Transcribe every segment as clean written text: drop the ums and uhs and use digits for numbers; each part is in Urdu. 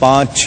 5,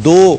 2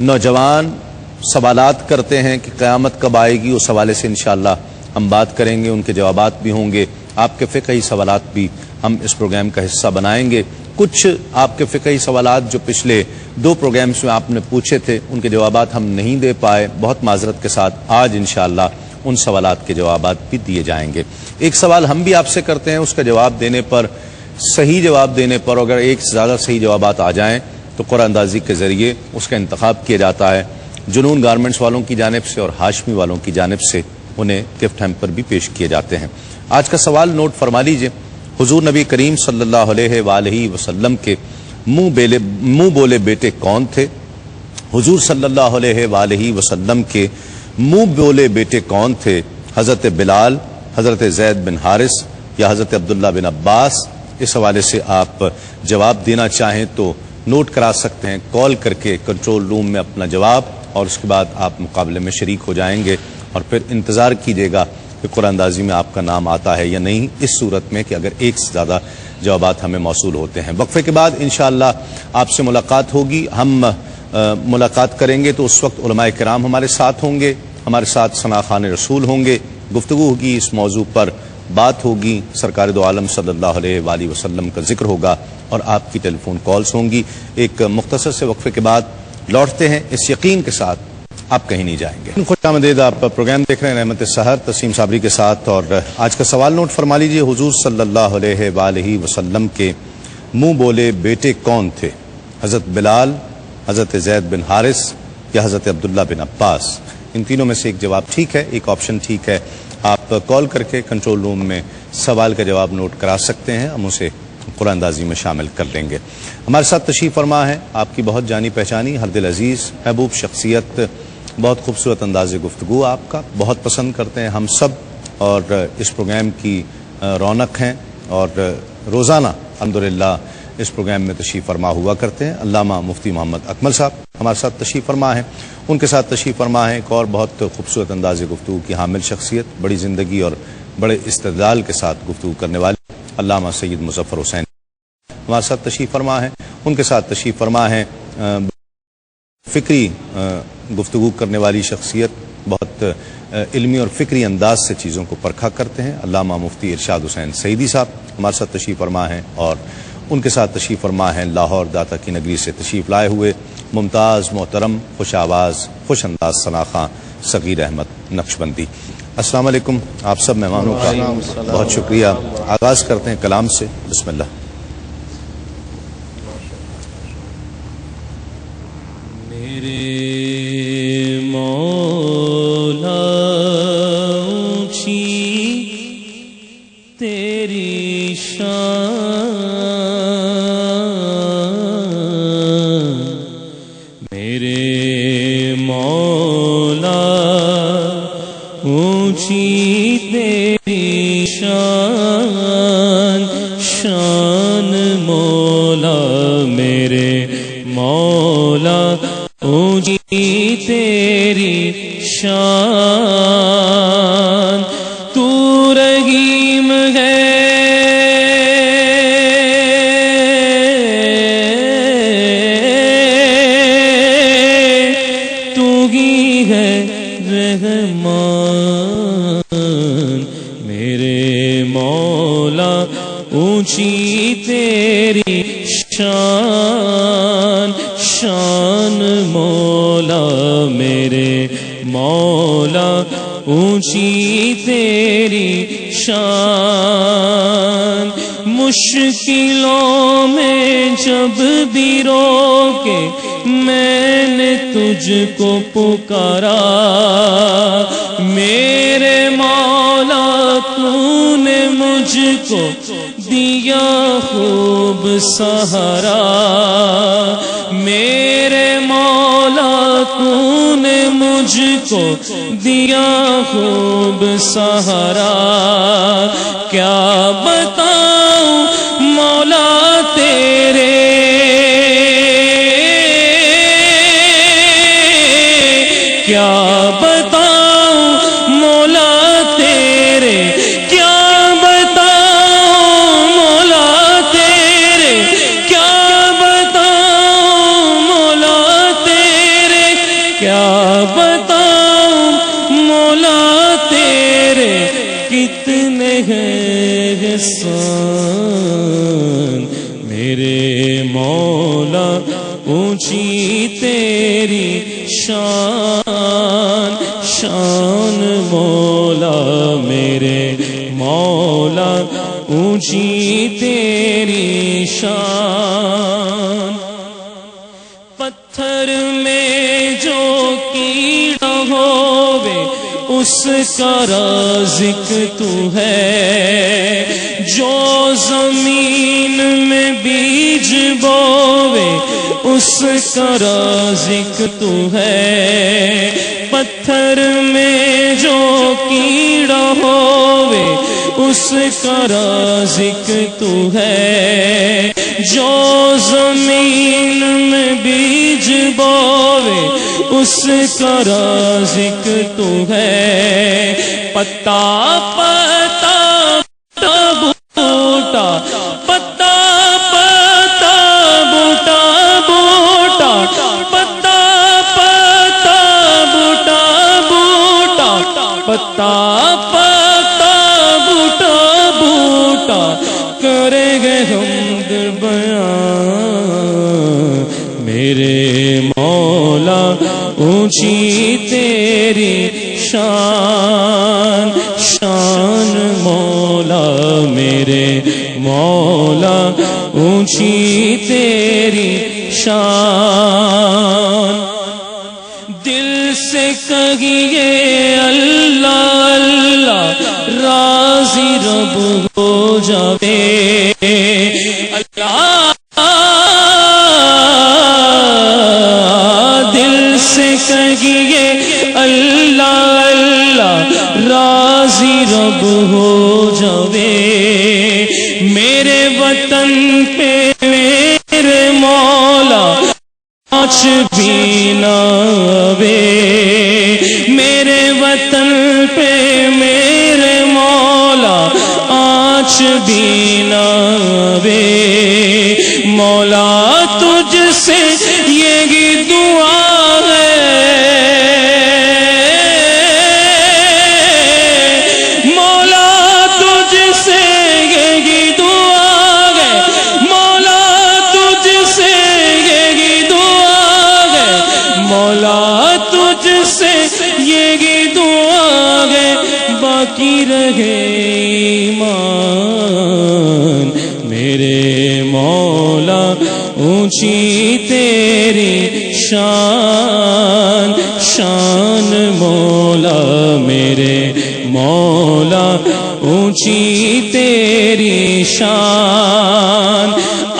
نوجوان سوالات کرتے ہیں کہ قیامت کب آئے گی، اس حوالے سے انشاءاللہ ہم بات کریں گے، ان کے جوابات بھی ہوں گے، آپ کے فقہی سوالات بھی ہم اس پروگرام کا حصہ بنائیں گے۔ کچھ آپ کے فقہی سوالات جو پچھلے 2 پروگرامز میں آپ نے پوچھے تھے ان کے جوابات ہم نہیں دے پائے، بہت معذرت کے ساتھ آج انشاءاللہ ان سوالات کے جوابات بھی دیے جائیں گے۔ ایک سوال ہم بھی آپ سے کرتے ہیں، اس کا جواب دینے پر، صحیح جواب دینے پر، اگر ایک سے زیادہ صحیح جوابات آ جائیں تو قرعہ اندازی کے ذریعے اس کا انتخاب کیا جاتا ہے۔ جنون گارمنٹس والوں کی جانب سے اور ہاشمی والوں کی جانب سے انہیں گفٹ ہیمپر بھی پیش کیے جاتے ہیں۔ آج کا سوال نوٹ فرما لیجئے۔ حضور نبی کریم صلی اللہ علیہ وآلہ وسلم کے منہ بولے بیٹے کون تھے؟ حضور صلی اللہ علیہ وآلہ وسلم کے منہ بولے بیٹے کون تھے؟ حضرت بلال، حضرت زید بن حارث یا حضرت عبداللہ بن عباس؟ اس حوالے سے آپ جواب دینا چاہیں تو نوٹ کرا سکتے ہیں کال کر کے کنٹرول روم میں اپنا جواب، اور اس کے بعد آپ مقابلے میں شریک ہو جائیں گے، اور پھر انتظار کیجیے گا کہ قرآن اندازی میں آپ کا نام آتا ہے یا نہیں، اس صورت میں کہ اگر ایک سے زیادہ جوابات ہمیں موصول ہوتے ہیں۔ وقفے کے بعد انشاءاللہ آپ سے ملاقات ہوگی، ہم ملاقات کریں گے تو اس وقت علماء کرام ہمارے ساتھ ہوں گے، ہمارے ساتھ ثنا خوان رسول ہوں گے، گفتگو ہوگی، اس موضوع پر بات ہوگی، سرکار دو عالم صلی اللہ علیہ وآلہ وسلم کا ذکر ہوگا، اور آپ کی ٹیلی فون کالز ہوں گی۔ ایک مختصر سے وقفے کے بعد لوٹتے ہیں اس یقین کے ساتھ آپ کہیں نہیں جائیں گے۔ خوش آمدید، آپ پروگرام دیکھ رہے ہیں رحمت سحر تسیم صابری کے ساتھ، اور آج کا سوال نوٹ فرما لیجئے۔ حضور صلی اللہ علیہ وآلہ وسلم کے منہ بولے بیٹے کون تھے؟ حضرت بلال، حضرت زید بن حارث یا حضرت عبداللہ بن عباس؟ ان تینوں میں سے ایک جواب ٹھیک ہے، ایک آپشن ٹھیک ہے۔ آپ کال کر کے کنٹرول روم میں سوال کا جواب نوٹ کرا سکتے ہیں، ہم اسے قرآن اندازی میں شامل کر لیں گے۔ ہمارے ساتھ تشریف فرما ہے آپ کی بہت جانی پہچانی، ہر دل عزیز، محبوب شخصیت، بہت خوبصورت انداز گفتگو آپ کا بہت پسند کرتے ہیں ہم سب، اور اس پروگرام کی رونق ہیں، اور روزانہ الحمدللہ اس پروگرام میں تشریف فرما ہوا کرتے ہیں۔ علامہ مفتی محمد اکمل صاحب ہمارے ساتھ تشریف فرما ہیں، ان کے ساتھ تشریف فرما ہے ایک اور بہت خوبصورت انداز گفتگو کی حامل شخصیت، بڑی زندگی اور بڑے استدلال کے ساتھ گفتگو کرنے والے علامہ سید مظفر حسین ہمارے ساتھ تشریف فرما ہے، ان کے ساتھ تشریف فرما ہے فکری گفتگو کرنے والی شخصیت، بہت علمی اور فکری انداز سے چیزوں کو پرکھا کرتے ہیں، علامہ مفتی ارشاد حسین سعیدی صاحب ہمارے ساتھ تشریف فرما ہیں، اور ان کے ساتھ تشریف فرما ہیں لاہور داتا کی نگری سے تشریف لائے ہوئے ممتاز، محترم، خوش آواز، خوش انداز ثنا خاں صغیر احمد نقشبندی۔ السلام علیکم، آپ سب مہمانوں کا بہت شکریہ۔ آغاز کرتے ہیں کلام سے، بسم اللہ۔ میرے مولا اونچی تیری شان، میرے مولا اونچی تیری شان، شان مولا میرے مولا اونچی تیری شان، تو رحیم ہے تو ہی ہے رحمان، میرے مولا اونچی تیری شان، شان مولا میرے مولا اونچی تیری شان، مشکلوں میں جب بھی روکے میں نے تجھ کو پکارا، میرے مولا تو نے مجھ کو دیا خوب سہارا، میرے مولا تو نے مجھ کو دیا خوب سہارا، کیا بتاؤں مولا تیرے، کیا بتاؤں مولا تیرے، کیا بتاؤں مولا تیرے، کیا بتاؤں مولا تیرے، کیا بتاؤں مولا تیرے کتنے ہیں احسان، میرے مولا اونچی تیری شان، شان مولا میرے مولا اونچی تیری شان۔ پتھر میں جو کیڑا ہووے اس کا رازق تو ہے، جو زمین میں بیج بووے اس کا رازق تو ہے، پتھر میں جو کیڑا ہووے اس کا رازق تو ہے، جو زمین میں بیج بووے اس کا رازق تو ہے، پتا پتا بوٹا پتا پتا بوٹا بوٹا پتا پتا بوٹا بوٹا پتا پتا بوٹا بوٹا کرے گے حمد بیان، میرے مولا اونچی تیری شان، شان مولا میرے مولا اونچی تیری شان۔ دل سے کہیے اللہ اللہ راضی رب ہو جاوے، اللہ دل سے کہیے اللہ اللہ راضی رب ہو جاوے، میرے وطن پہ میرے مولا آنچ بھی نہ آوے، میرے وطن پہ میرے مولا آنچ بھی نہ آوے، مولا تجھ سے یہی دعا ہے، مولا تجھ سے یہی دعا ہے، مولا تجھ سے یہی دعا ہے، مولا تجھ سے یہی دعا ہے، باقی رہے ایمان، میرے مولا اونچی تیری شان، شان مولا میرے مولا اونچی تیری شان۔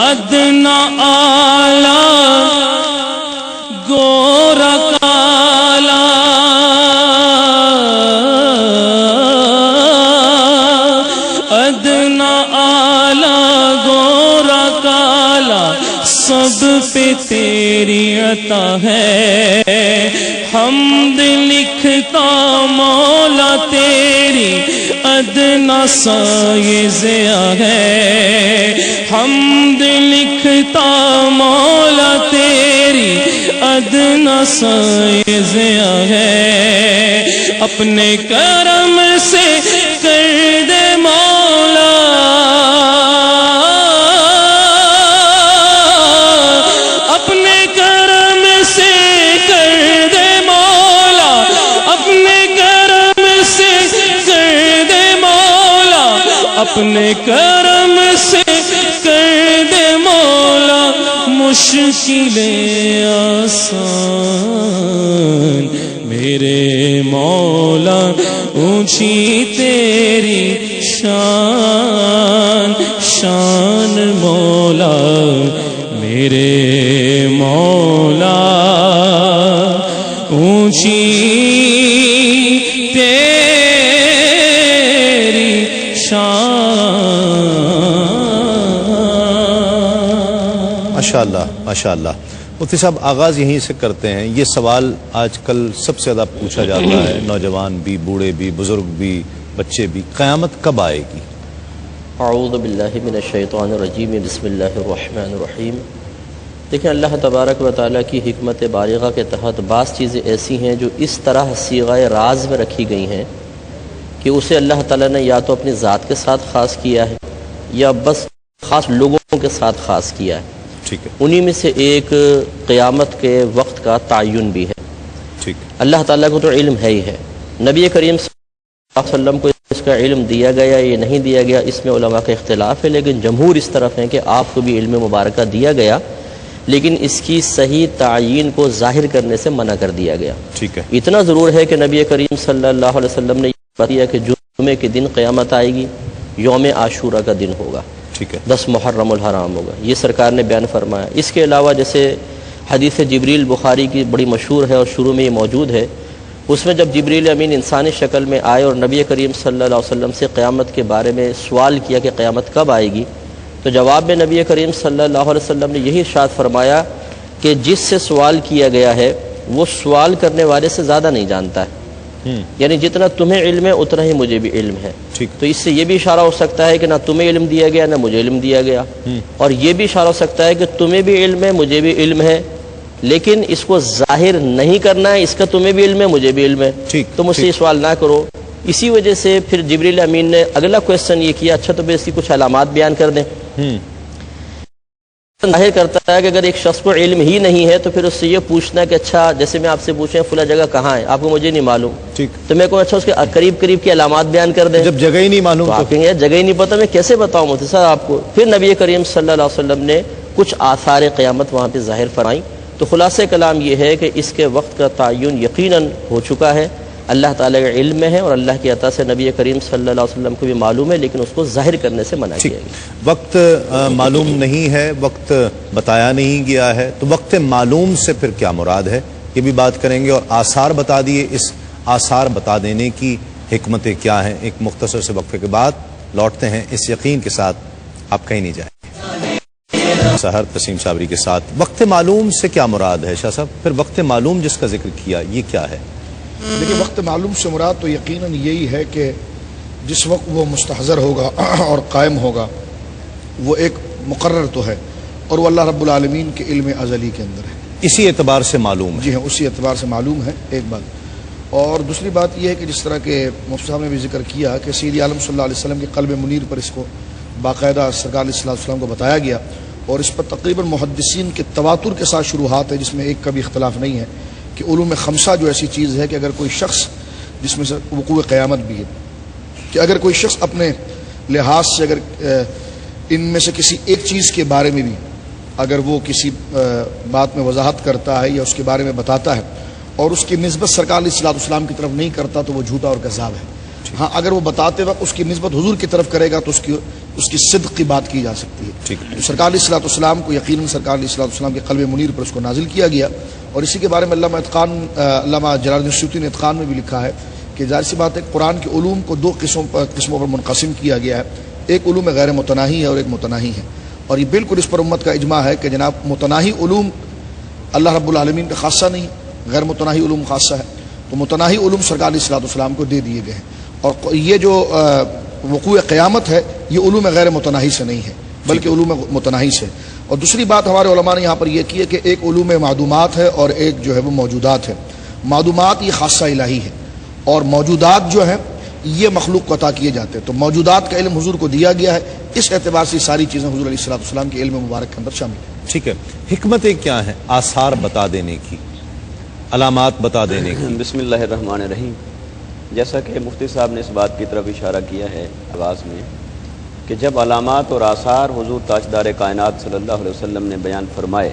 ادنا آلہ گورا کالا، ادنا آلہ گورا کالا سب پہ تیری عطا ہے، حمد لکھتا مولا تیری ادنا سا یہ ضیاء ہے، حمد لکھتا مولا تیری ادنا سا یہ ضیاء ہے، اپنے کرم سے کر دے مولا، اپنے کرم سے کر دے مولا، اپنے کرم سے کر دے مولا، اپنے کرم سے کر دے مولا، مشکلیں آسان، میرے مولا اونچی تیری شان، شان مولا میرے مولا اونچی تیری شان۔ ماشاءاللہ ماشاءاللہ۔ مفتی صاحب آغاز یہیں سے کرتے ہیں، یہ سوال آج کل سب سے زیادہ پوچھا جاتا ہے، نوجوان بھی، بوڑھے بھی، بزرگ بھی، بچے بھی، قیامت کب آئے گی؟ اعوذ باللہ من الشیطان الرجیم، بسم اللہ الرحمن الرحیم۔ دیکھیں اللہ تبارک و تعالیٰ کی حکمت بالغہ کے تحت بعض چیزیں ایسی ہیں جو اس طرح صیغہ راز میں رکھی گئی ہیں کہ اسے اللہ تعالیٰ نے یا تو اپنی ذات کے ساتھ خاص کیا ہے یا بس خاص لوگوں کے ساتھ خاص کیا ہے. ٹھیک ہے. انہی میں سے ایک قیامت کے وقت کا تعین بھی ہے. ٹھیک. اللہ تعالیٰ کو تو علم ہے ہی ہے. نبی کریم صلی اللہ علیہ وسلم کو اس کا علم دیا گیا یا نہیں دیا گیا اس میں علماء کا اختلاف ہے، لیکن جمہور اس طرف ہیں کہ آپ کو بھی علم مبارکہ دیا گیا، لیکن اس کی صحیح تعین کو ظاہر کرنے سے منع کر دیا گیا. ٹھیک ہے. اتنا ضرور ہے کہ نبی کریم صلی اللہ علیہ وسلم نے یہ بتایا کہ جمعے کے دن قیامت آئے گی، یوم عاشورہ کا دن ہوگا، ٹھیک ہے. 10 محرم الحرام ہوگا، یہ سرکار نے بیان فرمایا. اس کے علاوہ جیسے حدیث جبریل بخاری کی بڑی مشہور ہے اور شروع میں یہ موجود ہے، اس میں جب جبریل امین انسانی شکل میں آئے اور نبی کریم صلی اللہ علیہ وسلم سے قیامت کے بارے میں سوال کیا کہ قیامت کب آئے گی، تو جواب میں نبی کریم صلی اللہ علیہ وسلم نے یہی ارشاد فرمایا کہ جس سے سوال کیا گیا ہے وہ سوال کرنے والے سے زیادہ نہیں جانتا ہے. یعنی جتنا تمہیں علم ہے اتنا ہی مجھے بھی علم ہے. تو اس سے یہ بھی اشارہ ہو سکتا ہے کہ نہ تمہیں علم دیا گیا نہ مجھے علم دیا گیا، اور یہ بھی اشارہ ہو سکتا ہے کہ تمہیں بھی علم ہے مجھے بھی علم ہے، لیکن اس کو ظاہر نہیں کرنا ہے. اس کا تمہیں بھی علم ہے مجھے بھی علم ہے، تو مجھ سے یہ سوال نہ کرو. اسی وجہ سے پھر جبریل امین نے اگلا کویسچن یہ کیا، اچھا تو پھر اس کی کچھ علامات بیان کر دیں. ظاہر کرتا ہے کہ اگر ایک شخص کو علم ہی نہیں ہے تو پھر اس سے یہ پوچھنا کہ اچھا جیسے میں آپ سے پوچھیں فلاں جگہ کہاں ہے، آپ کو مجھے نہیں معلوم، تو میں کہوں اچھا اس کے قریب قریب کی علامات بیان کر دیں. جب جگہ ہی نہیں معلوم تو آپ کہیں گے جگہ ہی نہیں پتہ میں کیسے بتاؤں مختصر آپ کو. پھر نبی کریم صلی اللہ علیہ وسلم نے کچھ آثار قیامت وہاں پہ ظاہر فرمائیں. تو خلاصہ کلام یہ ہے کہ اس کے وقت کا تعین یقیناً ہو چکا ہے، اللہ تعالیٰ کے علم میں ہے، اور اللہ کی عطا سے نبی کریم صلی اللہ علیہ وسلم کو بھی معلوم ہے، لیکن اس کو ظاہر کرنے سے منع کیا گیا. وقت معلوم نہیں ہے، وقت بتایا نہیں گیا ہے، تو وقت معلوم سے پھر کیا مراد ہے یہ بھی بات کریں گے. اور آثار بتا دیے، اس آثار بتا دینے کی حکمتیں کیا ہیں. ایک مختصر سے وقفے کے بعد لوٹتے ہیں اس یقین کے ساتھ آپ کہیں نہیں جائیں. سحر تسیم صابری کے ساتھ. وقت معلوم سے کیا مراد ہے شاہ صاحب؟ پھر وقت معلوم جس کا ذکر کیا یہ کیا ہے؟ دیکھیں وقت معلوم سے مراد تو یقیناً یہی ہے کہ جس وقت وہ مستحضر ہوگا اور قائم ہوگا وہ ایک مقرر تو ہے، اور وہ اللہ رب العالمین کے علم ازلی کے اندر ہے. اسی اعتبار سے معلوم ہے. جی ہاں، اسی اعتبار سے معلوم ہے، ایک بات. اور دوسری بات یہ ہے کہ جس طرح کہ مفتی صاحب نے بھی ذکر کیا کہ سید عالم صلی اللہ علیہ وسلم کے قلب منیر پر اس کو باقاعدہ سرکار علیہ السلام کو بتایا گیا، اور اس پر تقریباً محدثین کے تواتر کے ساتھ شروحات ہے جس میں ایک کا بھی اختلاف نہیں ہے کہ علوم خمسہ جو ایسی چیز ہے کہ اگر کوئی شخص، جس میں سے وقوع قیامت بھی ہے، کہ اگر کوئی شخص اپنے لحاظ سے اگر ان میں سے کسی ایک چیز کے بارے میں بھی اگر وہ کسی بات میں وضاحت کرتا ہے یا اس کے بارے میں بتاتا ہے اور اس کی نسبت سرکار علیہ السلام کی طرف نہیں کرتا تو وہ جھوٹا اور کذاب ہے. ہاں اگر وہ بتاتے وقت اس کی نسبت حضور کی طرف کرے گا تو اس کی صدق کی بات کی جا سکتی ہے. تو سرکار علیہ السلام کو یقیناً سرکار علیہ السلام کے قلب منیر پر اس کو نازل کیا گیا. اور اسی کے بارے میں علامہ جلال الدین سیوطی نے اتقان میں بھی لکھا ہے کہ ظاہر سی بات ہے قرآن کے علوم کو دو قسموں پر منقسم کیا گیا ہے. ایک علوم غیر متناہی ہے اور ایک متناہی ہے، اور یہ بالکل اس پر امت کا اجماع ہے کہ جناب متناہی علوم اللہ رب العالمین کا خاصہ نہیں، غیر متناہی علوم خاصہ ہے. تو متناہی علوم سرکار علیہ السلام کو دے دیے گئے ہیں، اور یہ جو وقوع قیامت ہے یہ علوم غیر متناہی سے نہیں ہے بلکہ علوم متناہی سے. اور دوسری بات ہمارے علماء نے یہاں پر یہ کی ہے کہ ایک علوم معدومات ہے اور ایک جو ہے وہ موجودات ہے. معدومات یہ خاصہ الہی ہے، اور موجودات جو ہیں یہ مخلوق کو عطا کیے جاتے ہیں. تو موجودات کا علم حضور کو دیا گیا ہے، اس اعتبار سے ساری چیزیں حضور علیہ السلام کے علم مبارک کے اندر شامل ہیں. ٹھیک ہے. حکمتیں کیا ہیں آثار بتا دینے کی، علامات بتا دینے کی؟ بسم اللہ الرحمن الرحیم. جیسا کہ مفتی صاحب نے اس بات کی طرف اشارہ کیا ہے آغاز میں کہ جب علامات اور آثار حضور تاجدار کائنات صلی اللہ علیہ وسلم نے بیان فرمائے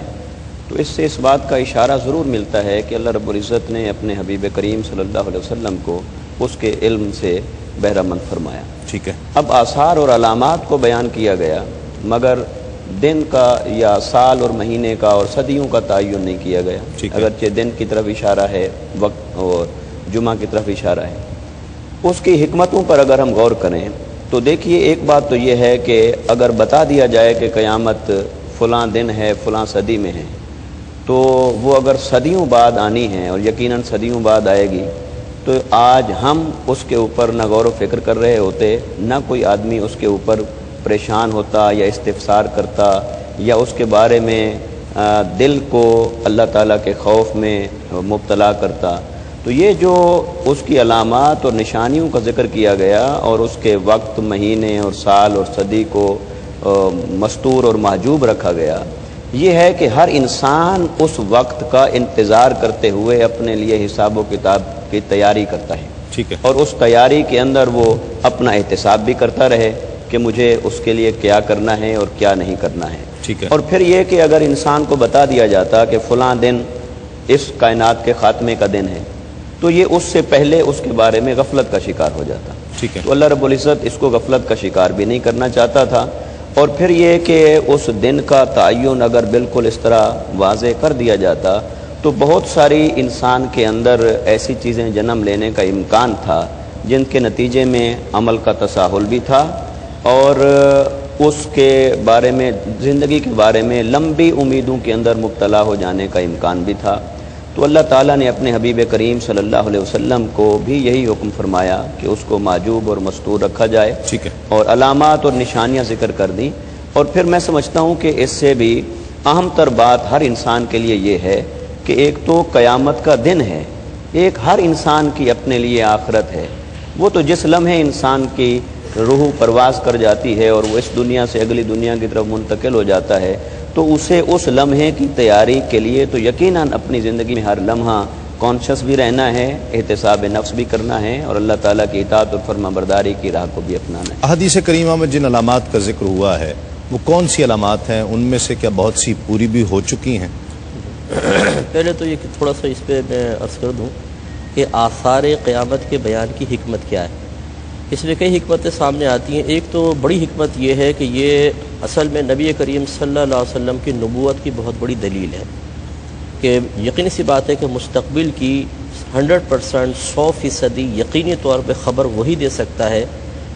تو اس سے اس بات کا اشارہ ضرور ملتا ہے کہ اللہ رب العزت نے اپنے حبیب کریم صلی اللہ علیہ وسلم کو اس کے علم سے بہرہ مند فرمایا. ٹھیک ہے. اب آثار اور علامات کو بیان کیا گیا مگر دن کا یا سال اور مہینے کا اور صدیوں کا تعین نہیں کیا گیا. اگرچہ دن کی طرف اشارہ ہے، وقت اور جمعہ کی طرف اشارہ ہے. اس کی حکمتوں پر اگر ہم غور کریں تو دیکھیے ایک بات تو یہ ہے کہ اگر بتا دیا جائے کہ قیامت فلاں دن ہے فلاں صدی میں ہے تو وہ اگر صدیوں بعد آنی ہے اور یقیناً صدیوں بعد آئے گی تو آج ہم اس کے اوپر نہ غور و فکر کر رہے ہوتے، نہ کوئی آدمی اس کے اوپر پریشان ہوتا یا استفسار کرتا یا اس کے بارے میں دل کو اللہ تعالیٰ کے خوف میں مبتلا کرتا. تو یہ جو اس کی علامات اور نشانیوں کا ذکر کیا گیا اور اس کے وقت، مہینے اور سال اور صدی کو مستور اور محجوب رکھا گیا، یہ ہے کہ ہر انسان اس وقت کا انتظار کرتے ہوئے اپنے لیے حساب و کتاب کی تیاری کرتا ہے. ٹھیک ہے. اور اس تیاری کے اندر وہ اپنا احتساب بھی کرتا رہے کہ مجھے اس کے لیے کیا کرنا ہے اور کیا نہیں کرنا ہے. ٹھیک ہے. اور پھر یہ کہ اگر انسان کو بتا دیا جاتا کہ فلاں دن اس کائنات کے خاتمے کا دن ہے، تو یہ اس سے پہلے اس کے بارے میں غفلت کا شکار ہو جاتا. ٹھیک ہے. تو اللہ رب العزت اس کو غفلت کا شکار بھی نہیں کرنا چاہتا تھا. اور پھر یہ کہ اس دن کا تعین اگر بالکل اس طرح واضح کر دیا جاتا تو بہت ساری انسان کے اندر ایسی چیزیں جنم لینے کا امکان تھا جن کے نتیجے میں عمل کا تساہل بھی تھا اور اس کے بارے میں، زندگی کے بارے میں لمبی امیدوں کے اندر مبتلا ہو جانے کا امکان بھی تھا. تو اللہ تعالیٰ نے اپنے حبیب کریم صلی اللہ علیہ وسلم کو بھی یہی حکم فرمایا کہ اس کو معجوب اور مستور رکھا جائے. ٹھیک ہے. اور علامات اور نشانیاں ذکر کر دیں. اور پھر میں سمجھتا ہوں کہ اس سے بھی اہم تر بات ہر انسان کے لیے یہ ہے کہ ایک تو قیامت کا دن ہے، ایک ہر انسان کی اپنے لیے آخرت ہے. وہ تو جس لمحے انسان کی روح پرواز کر جاتی ہے اور وہ اس دنیا سے اگلی دنیا کی طرف منتقل ہو جاتا ہے، تو اسے اس لمحے کی تیاری کے لیے تو یقیناً اپنی زندگی میں ہر لمحہ کانشس بھی رہنا ہے، احتساب نفس بھی کرنا ہے اور اللہ تعالیٰ کی اطاعت اور فرما برداری کی راہ کو بھی اپنانا ہے. احادیث کریمہ میں جن علامات کا ذکر ہوا ہے وہ کون سی علامات ہیں؟ ان میں سے کیا بہت سی پوری بھی ہو چکی ہیں؟ پہلے تو یہ کہ تھوڑا سا اس پہ میں عرض کر دوں کہ آثار قیامت کے بیان کی حکمت کیا ہے. اس میں کئی حکمتیں سامنے آتی ہیں. ایک تو بڑی حکمت یہ ہے کہ یہ اصل میں نبی کریم صلی اللہ علیہ وسلم کی نبوت کی بہت بڑی دلیل ہے کہ یقینی سی بات ہے کہ مستقبل کی 100% 100% یقینی طور پہ خبر وہی دے سکتا ہے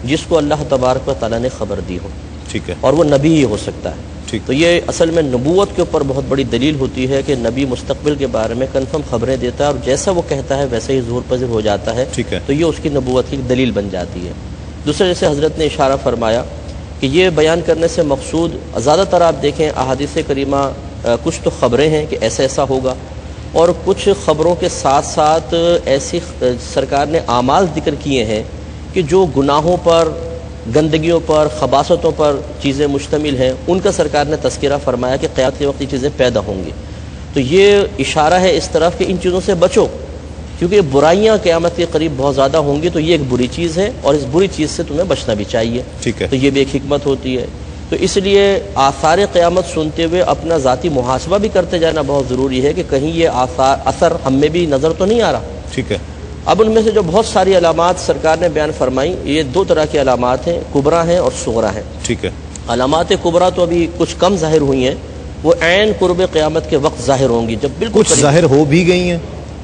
جس کو اللہ تبارک و تعالیٰ نے خبر دی ہو. ٹھیک ہے. اور وہ نبی ہی ہو سکتا ہے. ٹھیک. تو یہ اصل میں نبوت کے اوپر بہت بڑی دلیل ہوتی ہے کہ نبی مستقبل کے بارے میں کنفرم خبریں دیتا ہے اور جیسا وہ کہتا ہے ویسے ہی ظہور پذیر ہو جاتا ہے. ٹھیک ہے. تو یہ اس کی نبوت کی دلیل بن جاتی ہے. دوسرے جیسے حضرت نے اشارہ فرمایا کہ یہ بیان کرنے سے مقصود زیادہ تر آپ دیکھیں احادیث کریمہ کچھ تو خبریں ہیں کہ ایسا ایسا ہوگا اور کچھ خبروں کے ساتھ ساتھ ایسی سرکار نے اعمال ذکر کیے ہیں کہ جو گناہوں پر، گندگیوں پر، خباثتوں پر چیزیں مشتمل ہیں، ان کا سرکار نے تذکرہ فرمایا کہ قیامت کے وقت یہ چیزیں پیدا ہوں گی. تو یہ اشارہ ہے اس طرف کہ ان چیزوں سے بچو کیونکہ برائیاں قیامت کے قریب بہت زیادہ ہوں گی. تو یہ ایک بری چیز ہے اور اس بری چیز سے تمہیں بچنا بھی چاہیے. ٹھیک ہے. تو یہ بھی ایک حکمت ہوتی ہے. تو اس لیے آثار قیامت سنتے ہوئے اپنا ذاتی محاسبہ بھی کرتے جانا بہت ضروری ہے کہ کہیں یہ اثر ہم میں بھی نظر تو نہیں آ رہا. ٹھیک ہے. اب ان میں سے جو بہت ساری علامات سرکار نے بیان فرمائی، یہ دو طرح کی علامات ہیں، کبرا ہیں اور صغرا ہیں. ٹھیک ہے. علامات کبرا تو ابھی کچھ کم ظاہر ہوئی ہیں، وہ عین قرب قیامت کے وقت ظاہر ہوں گی، جب بالکل کچھ ظاہر ہو بھی گئی ہیں،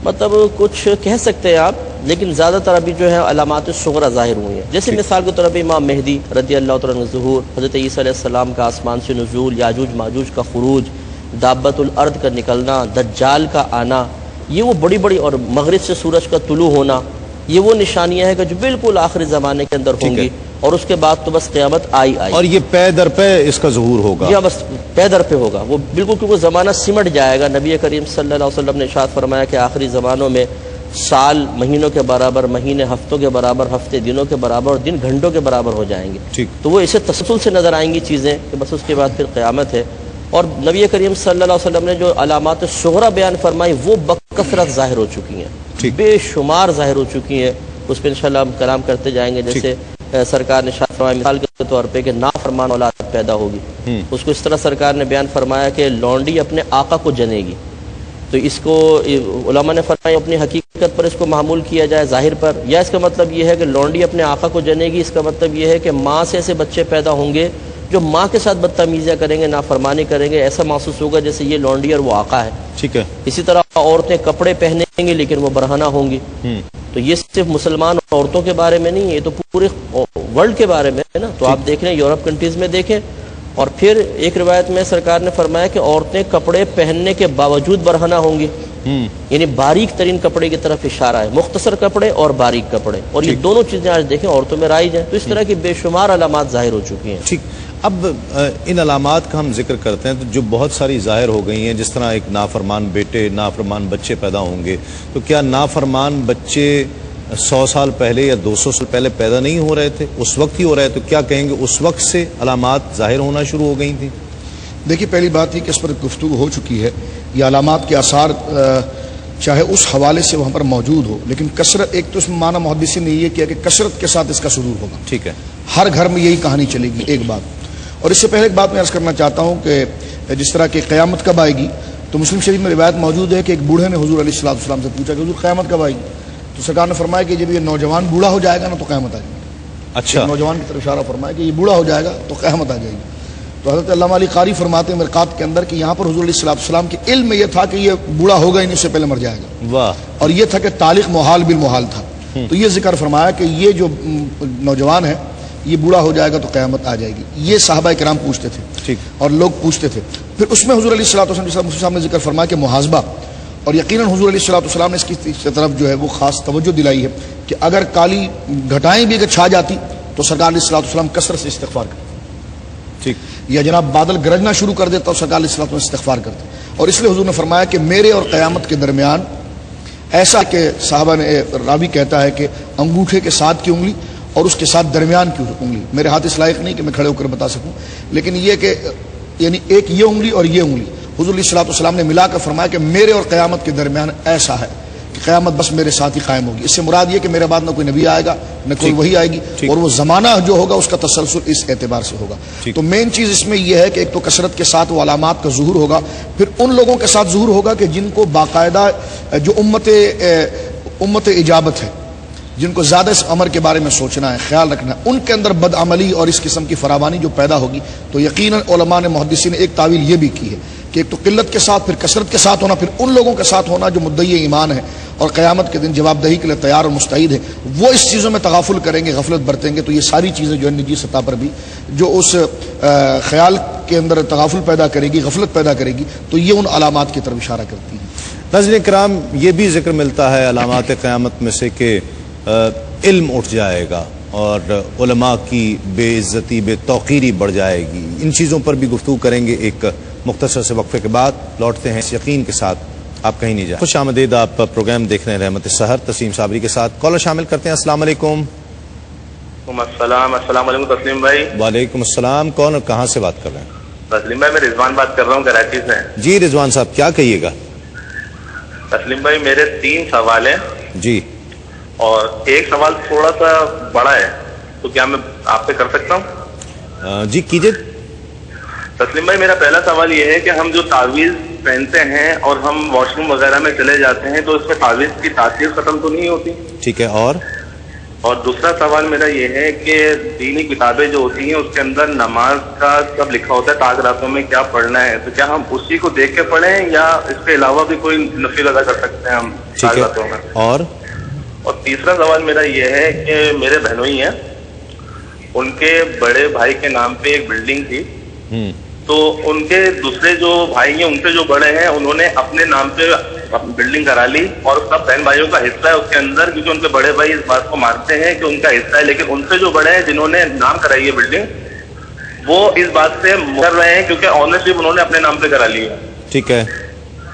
مطلب کچھ کہہ سکتے ہیں آپ، لیکن زیادہ تر ابھی جو ہے علامات صغرا ظاہر ہوئی ہیں. جیسے مثال کے طور پہ امام مہدی رضی اللہ تعالیٰ عنہ ظہور، حضرت عیسیٰ علیہ السلام کا آسمان سے نزول، یاجوج ماجوج کا خروج، دابت الارض کا نکلنا، دجال کا آنا، یہ وہ بڑی بڑی، اور مغرب سے سورج کا طلوع ہونا، یہ وہ نشانیاں ہیں کہ جو بالکل آخری زمانے کے اندر ہوں گی. اور اس کے بعد تو بس قیامت آئی. اور یہ پے در پے اس کا ظہور ہوگا، یا بس پے در پہ ہوگا وہ بالکل، کیونکہ زمانہ سمٹ جائے گا. نبی کریم صلی اللہ علیہ وسلم نے ارشاد فرمایا کہ آخری زمانوں میں سال مہینوں کے برابر، مہینے ہفتوں کے برابر، ہفتے دنوں کے برابر اور دن گھنٹوں کے برابر ہو جائیں گے. ٹھیک. تو وہ اسے تسلسل سے نظر آئیں گی چیزیں کہ بس اس کے بعد پھر قیامت ہے. اور نبی کریم صلی اللہ علیہ وسلم نے جو علامات صغرا بیان فرمائی وہ بکثرت ظاہر ہو چکی ہیں، بے شمار ظاہر ہو چکی ہیں. اس پہ انشاءاللہ ہم کلام کرتے جائیں گے. جیسے سرکار نے ارشاد فرمایا مثال کے طور پہ کہ نافرمان اولاد پیدا ہوگی، اس کو اس طرح سرکار نے بیان فرمایا کہ لونڈی اپنے آقا کو جنے گی. تو اس کو علماء نے فرمایا اپنی حقیقت پر اس کو معمول کیا جائے ظاہر پر، یا اس کا مطلب یہ ہے کہ لونڈی اپنے آقا کو جنے گی، اس کا مطلب یہ ہے کہ ماں سے ایسے بچے پیدا ہوں گے جو ماں کے ساتھ بدتمیزیاں کریں گے، نافرمانی کریں گے، ایسا محسوس ہوگا جیسے یہ لونڈی اور وہ آقا ہے. ٹھیک ہے. اسی طرح عورتیں کپڑے پہنیں گی لیکن وہ برہنہ ہوں گی. تو یہ صرف مسلمان عورتوں کے بارے میں نہیں، یہ تو پورے ورلڈ کے بارے میں ہے نا. تو آپ دیکھ لیں یورپ کنٹریز میں دیکھیں. اور پھر ایک روایت میں سرکار نے فرمایا کہ عورتیں کپڑے پہننے کے باوجود برہنہ ہوں گی، یعنی باریک ترین کپڑے کی طرف اشارہ ہے، مختصر کپڑے اور باریک کپڑے. اور یہ دونوں چیزیں آج دیکھیں عورتوں میں رائج ہیں. تو اس طرح کی بے شمار علامات ظاہر ہو چکی ہیں. ٹھیک. اب ان علامات کا ہم ذکر کرتے ہیں تو جو بہت ساری ظاہر ہو گئی ہیں، جس طرح ایک نافرمان بیٹے، نافرمان بچے پیدا ہوں گے، تو کیا نافرمان بچے 100 سال پہلے یا 200 سال پہلے پیدا نہیں ہو رہے تھے؟ اس وقت ہی ہو رہے، تو کیا کہیں گے اس وقت سے علامات ظاہر ہونا شروع ہو گئی تھیں؟ دیکھیے، پہلی بات یہ کہ اس پر گفتگو ہو چکی ہے، یہ علامات کے آثار چاہے اس حوالے سے وہاں پر موجود ہو، لیکن کثرت، ایک تو اس میں معنی محدثین نے یہ کیا کہ کثرت کے ساتھ اس کا صدور ہوگا. ٹھیک ہے، ہر گھر میں یہی کہانی چلے گی، ایک بات. اور اس سے پہلے ایک بات میں عرض کرنا چاہتا ہوں کہ جس طرح کہ قیامت کب آئے گی، تو مسلم شریف میں روایت موجود ہے کہ ایک بوڑھے نے حضور علیہ السلام سے پوچھا کہ حضور قیامت کب آئے گی؟ تو سرکار نے فرمایا کہ جب یہ نوجوان بوڑھا ہو جائے گا نا تو قیامت آ جائے گی. اچھا، نوجوان کی طرف اشارہ فرمایا کہ یہ بوڑھا ہو جائے گا تو قیامت آ جائے گی. تو حضرت علامہ علی قاری فرماتے ہیں مرقات کے اندر کہ یہاں پر حضور علیہ السلام کے علم میں یہ تھا کہ یہ بوڑھا ہوگا ہی نہیں، اس سے پہلے مر جائے گا. واہ. اور یہ تھا کہ تعلق محال بالمحال تھا. تو یہ ذکر فرمایا کہ یہ جو نوجوان ہے یہ بوڑھا ہو جائے گا تو قیامت آ جائے گی. یہ صحابہ کرام پوچھتے تھے اور لوگ پوچھتے تھے. پھر اس میں حضور علیہ السلام مسلم صاحب نے ذکر فرمایا کہ محاسبہ، اور یقیناً حضور علیہ السلام نے اس کی طرف جو ہے وہ خاص توجہ دلائی ہے کہ اگر کالی گھٹائیں بھی اگر چھا جاتی تو سرکار علیہ السلام کثرت سے استغفار کرتے، ٹھیک، یا جناب بادل گرجنا شروع کر دیتا تو سرکار علیہ السلام استغفار کرتے. اور اس لیے حضور نے فرمایا کہ میرے اور قیامت کے درمیان ایسا کہ صحابہ نے، راوی کہتا ہے کہ انگوٹھے کے ساتھ کی انگلی اور اس کے ساتھ درمیان کی انگلی، میرے ہاتھ اس لائق نہیں کہ میں کھڑے ہو کر بتا سکوں، لیکن یہ کہ یعنی ایک یہ انگلی اور یہ انگلی حضور علیہ السلام نے ملا کر فرمایا کہ میرے اور قیامت کے درمیان ایسا ہے کہ قیامت بس میرے ساتھ ہی قائم ہوگی. اس سے مراد یہ کہ میرے بعد نہ کوئی نبی آئے گا نہ کوئی وحی آئے گی، اور وہ زمانہ جو ہوگا اس کا تسلسل اس اعتبار سے ہوگا. تو مین چیز اس میں یہ ہے کہ ایک تو کثرت کے ساتھ وہ علامات کا ظہور ہوگا، پھر ان لوگوں کے ساتھ ظہور ہوگا کہ جن کو باقاعدہ جو امت اجابت ہے، جن کو زیادہ اس امر کے بارے میں سوچنا ہے، خیال رکھنا ہے، ان کے اندر بدعملی اور اس قسم کی فراوانی جو پیدا ہوگی. تو یقیناً علماء نے، محدثین نے ایک تعویل یہ بھی کی ہے کہ ایک تو قلت کے ساتھ، پھر کثرت کے ساتھ ہونا، پھر ان لوگوں کے ساتھ ہونا جو مدعی ایمان ہے اور قیامت کے دن جواب دہی کے لیے تیار اور مستعد ہے، وہ اس چیزوں میں تغافل کریں گے، غفلت برتیں گے. تو یہ ساری چیزیں جو ہے نجی سطح پر بھی جو اس خیال کے اندر تغافل پیدا کرے گی، غفلت پیدا کرے گی، تو یہ ان علامات کی طرف اشارہ کرتی ہیں. ناظرین کرام، یہ بھی ذکر ملتا ہے علامات قیامت میں سے کہ علم اٹھ جائے گا اور علماء کی بے عزتی، بے توقیری بڑھ جائے گی. ان چیزوں پر بھی گفتگو کریں گے ایک مختصر سے وقفے کے بعد. لوٹتے ہیں اس یقین کے ساتھ، آپ کہیں نہیں جائیں. خوش آمدید، آپ پروگرام دیکھ رہے ہیں رحمت سحر، تسلیم صابری کے ساتھ. کالر شامل کرتے ہیں. السلام علیکم. السلام علیکم تسلیم بھائی. وعلیکم السلام. کون اور کہاں سے بات کر رہے ہیں؟ تسلیم بھائی، میں رضوان بات کر رہا ہوں کراچی سے. جی رضوان صاحب، کیا کہیے گا؟ تسلیم بھائی، میرے 3 سوال ہیں. جی. اور ایک سوال تھوڑا سا بڑا ہے، تو کیا میں آپ سے کر سکتا ہوں؟ جی کیجیے. تسلیم بھائی، میرا پہلا سوال یہ ہے کہ ہم جو تعویذ پہنتے ہیں اور ہم واش روم وغیرہ میں چلے جاتے ہیں تو اس میں تعویذ کی تاثیر ختم تو نہیں ہوتی؟ ٹھیک ہے. اور دوسرا سوال میرا یہ ہے کہ دینی کتابیں جو ہوتی ہیں اس کے اندر نماز کا سب لکھا ہوتا ہے، تاک راتوں میں کیا پڑھنا ہے، تو کیا ہم اسی کو دیکھ کے پڑھیں یا اس کے علاوہ بھی کوئی نفل ادا کر سکتے ہیں ہم تاک راتوں میں؟ اور تیسرا سوال میرا یہ ہے کہ میرے بہنوئی ہیں، ان کے بڑے بھائی کے نام پہ ایک بلڈنگ تھی، تو ان کے دوسرے جو بھائی ہیں، ان سے جو بڑے ہیں، انہوں نے اپنے نام پہ بلڈنگ کرا لی اور سب بہن بھائیوں کا حصہ ہے اس کے اندر، کیونکہ ان کے بڑے بھائی اس بات کو مانتے ہیں کہ ان کا حصہ ہے. لیکن ان سے جو بڑے ہیں جنہوں نے نام کرائی ہے بلڈنگ، وہ اس بات سے کر رہے ہیں کیونکہ آنرشپ انہوں نے اپنے نام پہ کرا لی ہے. ٹھیک ہے.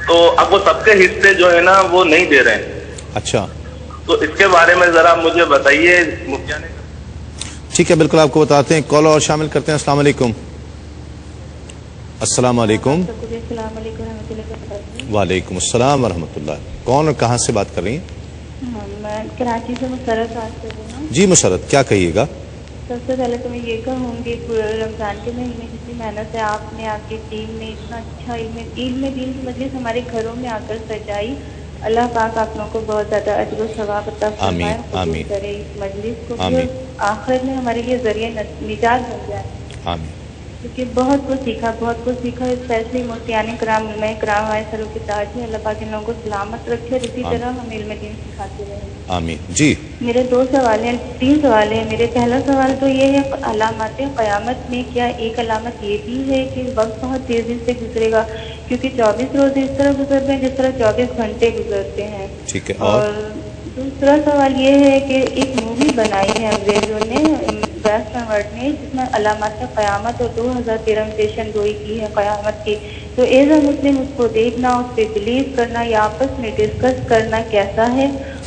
تو اب وہ سب کے حصے جو ہے نا وہ نہیں دے رہے ہیں. اچھا، تو اس کے بارے میں ذرا مجھے بتائیے مفتیان. ٹھیک ہے، بالکل آپ کو بتاتے ہیں. کال اور شامل کرتے ہیں. السلام علیکم. السلام علیکم. السلام علیکم ورحمۃ اللہ. وعلیکم السلام ورحمۃ اللہ. کون اور کہاں سے بات کر رہی ہیں؟ میں کراچی سے مسرت بات کر رہی ہوں. جی مسرت، کیا کہیے گا؟ سب سے پہلے تو میں یہ کہوں گی رمضان کے مہینے جتنی محنت سے آپ نے، آپ کی ٹیم نے اتنا اچھا عید میں دین کی مجلس ہمارے گھروں میں آ کر سجائی. اللہ پاک آپ لوگوں کو بہت زیادہ اجر و ثواب عطا فرمائے، قبول کرے اس مجلس کو، آخرت میں ہمارے لیے ذریعہ نجات بن جائے. آمین. کیونکہ بہت کچھ سیکھا اسپیشلی مفتیان کرام، علماء کرام ہمارے سروں کے تاج ہیں. اللہ پاک ان لوگوں کو سلامت رکھے اور اسی طرح ہم علم دین سکھاتے رہیں. آمین. جی میرے 3 سوال ہیں. میرے پہلا سوال تو یہ ہے، علامات قیامت میں کیا ایک علامت یہ بھی ہے کہ وقت بہت تیزی سے گزرے گا، کیونکہ 24 روز اس طرح گزرتے ہیں جس طرح 24 گھنٹے گزرتے ہیں. ٹھیک ہے. اور دوسرا سوال یہ ہے کہ ایک مووی بنائی ہے انگریزوں نے بیسٹ ایوارڈ نے جس میں علامات قیامت اور 2013 میں پیشن گوئی کی ہے قیامت کی. تو ایز اے مسلم اس کو دیکھنا, اس پہ بلیو کرنا یا آپس میں ڈسکس کرنا کیسا ہے.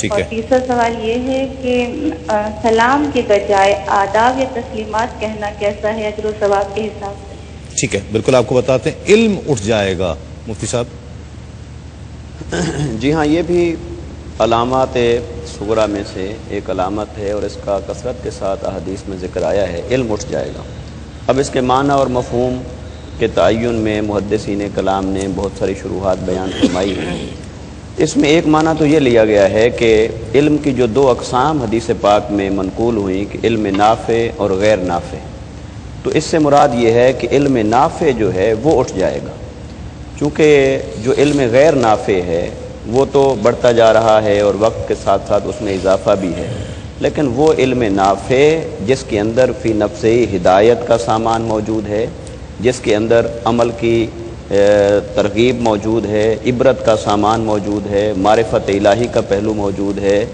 اور تیسرا سوال یہ ہے کہ سلام کے بجائے آداب یا تسلیمات کہنا کیسا ہے اجر و ثواب کے حساب سے. ٹھیک ہے, بالکل آپ کو بتاتے ہیں. علم اٹھ جائے گا مفتی صاحب. جی ہاں, یہ بھی علامات صغرا میں سے ایک علامت ہے اور اس کا کثرت کے ساتھ احادیث میں ذکر آیا ہے. علم اٹھ جائے گا. اب اس کے معنی اور مفہوم کے تعین میں محدثین کلام نے بہت ساری شروحات بیان فرمائی ہیں. اس میں ایک معنی تو یہ لیا گیا ہے کہ علم کی جو دو اقسام حدیث پاک میں منقول ہوئیں کہ علم نافع اور غیر نافع, تو اس سے مراد یہ ہے کہ علم نافع جو ہے وہ اٹھ جائے گا. چونکہ جو علم غیر نافع ہے وہ تو بڑھتا جا رہا ہے اور وقت کے ساتھ ساتھ اس میں اضافہ بھی ہے, لیکن وہ علم نافع جس کے اندر فی نفسِ ہدایت کا سامان موجود ہے, جس کے اندر عمل کی ترغیب موجود ہے, عبرت کا سامان موجود ہے, معرفت الہی کا پہلو موجود ہے,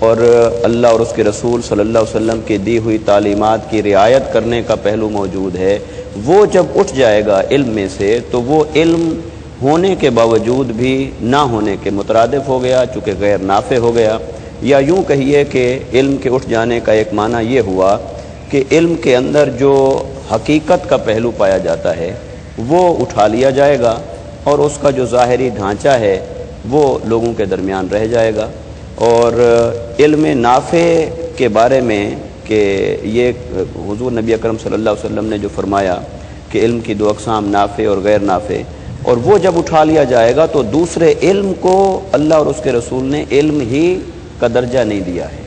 اور اللہ اور اس کے رسول صلی اللہ علیہ وسلم کی دی ہوئی تعلیمات کی رعایت کرنے کا پہلو موجود ہے, وہ جب اٹھ جائے گا علم میں سے تو وہ علم ہونے کے باوجود بھی نہ ہونے کے مترادف ہو گیا, چونکہ غیر نافع ہو گیا. یا یوں کہیے کہ علم کے اٹھ جانے کا ایک معنی یہ ہوا کہ علم کے اندر جو حقیقت کا پہلو پایا جاتا ہے وہ اٹھا لیا جائے گا اور اس کا جو ظاہری ڈھانچہ ہے وہ لوگوں کے درمیان رہ جائے گا. اور علم نافع کے بارے میں کہ یہ حضور نبی اکرم صلی اللہ علیہ وسلم نے جو فرمایا کہ علم کی دو اقسام نافع اور غیر نافع, اور وہ جب اٹھا لیا جائے گا تو دوسرے علم کو اللہ اور اس کے رسول نے علم ہی کا درجہ نہیں دیا ہے.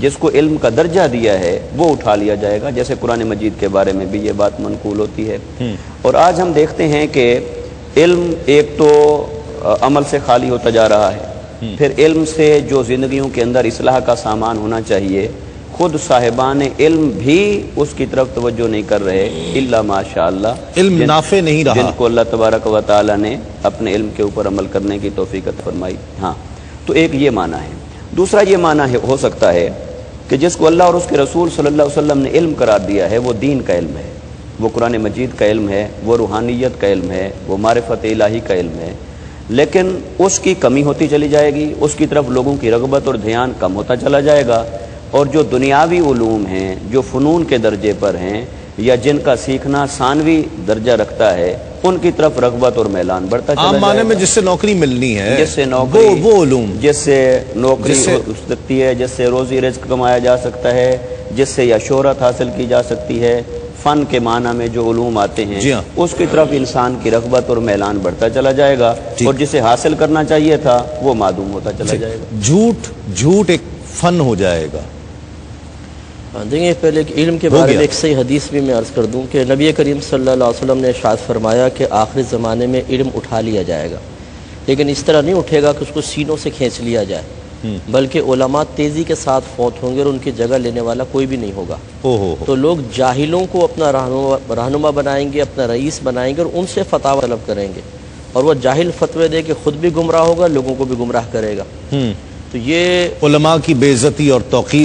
جس کو علم کا درجہ دیا ہے وہ اٹھا لیا جائے گا, جیسے قرآن مجید کے بارے میں بھی یہ بات منقول ہوتی ہے. اور آج ہم دیکھتے ہیں کہ علم ایک تو عمل سے خالی ہوتا جا رہا ہے, پھر علم سے جو زندگیوں کے اندر اصلاح کا سامان ہونا چاہیے خود صاحبان علم بھی اس کی طرف توجہ نہیں کر رہے, الا ماشاء اللہ علم نافع نہیں رہا, جن کو اللہ تبارک و تعالی نے اپنے علم کے اوپر عمل کرنے کی توفیق عطا فرمائی. ہاں, تو ایک یہ معنی ہے. دوسرا یہ معنی ہو سکتا ہے کہ جس کو اللہ اور اس کے رسول صلی اللہ علیہ وسلم نے علم قرار دیا ہے وہ دین کا علم ہے, وہ قرآن مجید کا علم ہے, وہ روحانیت کا علم ہے, وہ معرفت الہی کا علم ہے, لیکن اس کی کمی ہوتی چلی جائے گی, اس کی طرف لوگوں کی رغبت اور دھیان کم ہوتا چلا جائے گا, اور جو دنیاوی علوم ہیں جو فنون کے درجے پر ہیں یا جن کا سیکھنا ثانوی درجہ رکھتا ہے ان کی طرف رغبت اور میلان بڑھتا چلا جائے گا. عام معنی میں جس سے نوکری ملنی ہے, جس سے نوکری, وہ علوم جس سے نوکری ہو سکتی ہے, جس سے روزی رزق کمایا جا سکتا ہے, جس سے یا شہرت حاصل کی جا سکتی ہے, فن کے معنی میں جو علوم آتے ہیں اس کی طرف انسان کی رغبت اور میلان بڑھتا چلا جائے گا, اور جسے حاصل کرنا چاہیے تھا وہ معدوم ہوتا چلا جائے گا. جھوٹ ایک فن ہو جائے گا. دیکھیں, پہلے علم کے بارے میں ایک صحیح حدیث بھی میں عرض کر دوں کہ نبی کریم صلی اللہ علیہ وسلم نے ارشاد فرمایا کہ آخری زمانے میں علم اٹھا لیا جائے گا, لیکن اس طرح نہیں اٹھے گا کہ اس کو سینوں سے کھینچ لیا جائے, بلکہ علماء تیزی کے ساتھ فوت ہوں گے اور ان کی جگہ لینے والا کوئی بھی نہیں ہوگا. تو لوگ جاہلوں کو اپنا رہنما بنائیں گے, اپنا رئیس بنائیں گے اور ان سے فتاوی طلب کریں گے, اور وہ جاہل فتوے دے کے خود بھی گمراہ ہوگا, لوگوں کو بھی گمراہ کرے گا. تو یہ علماء کی بے عزتی اور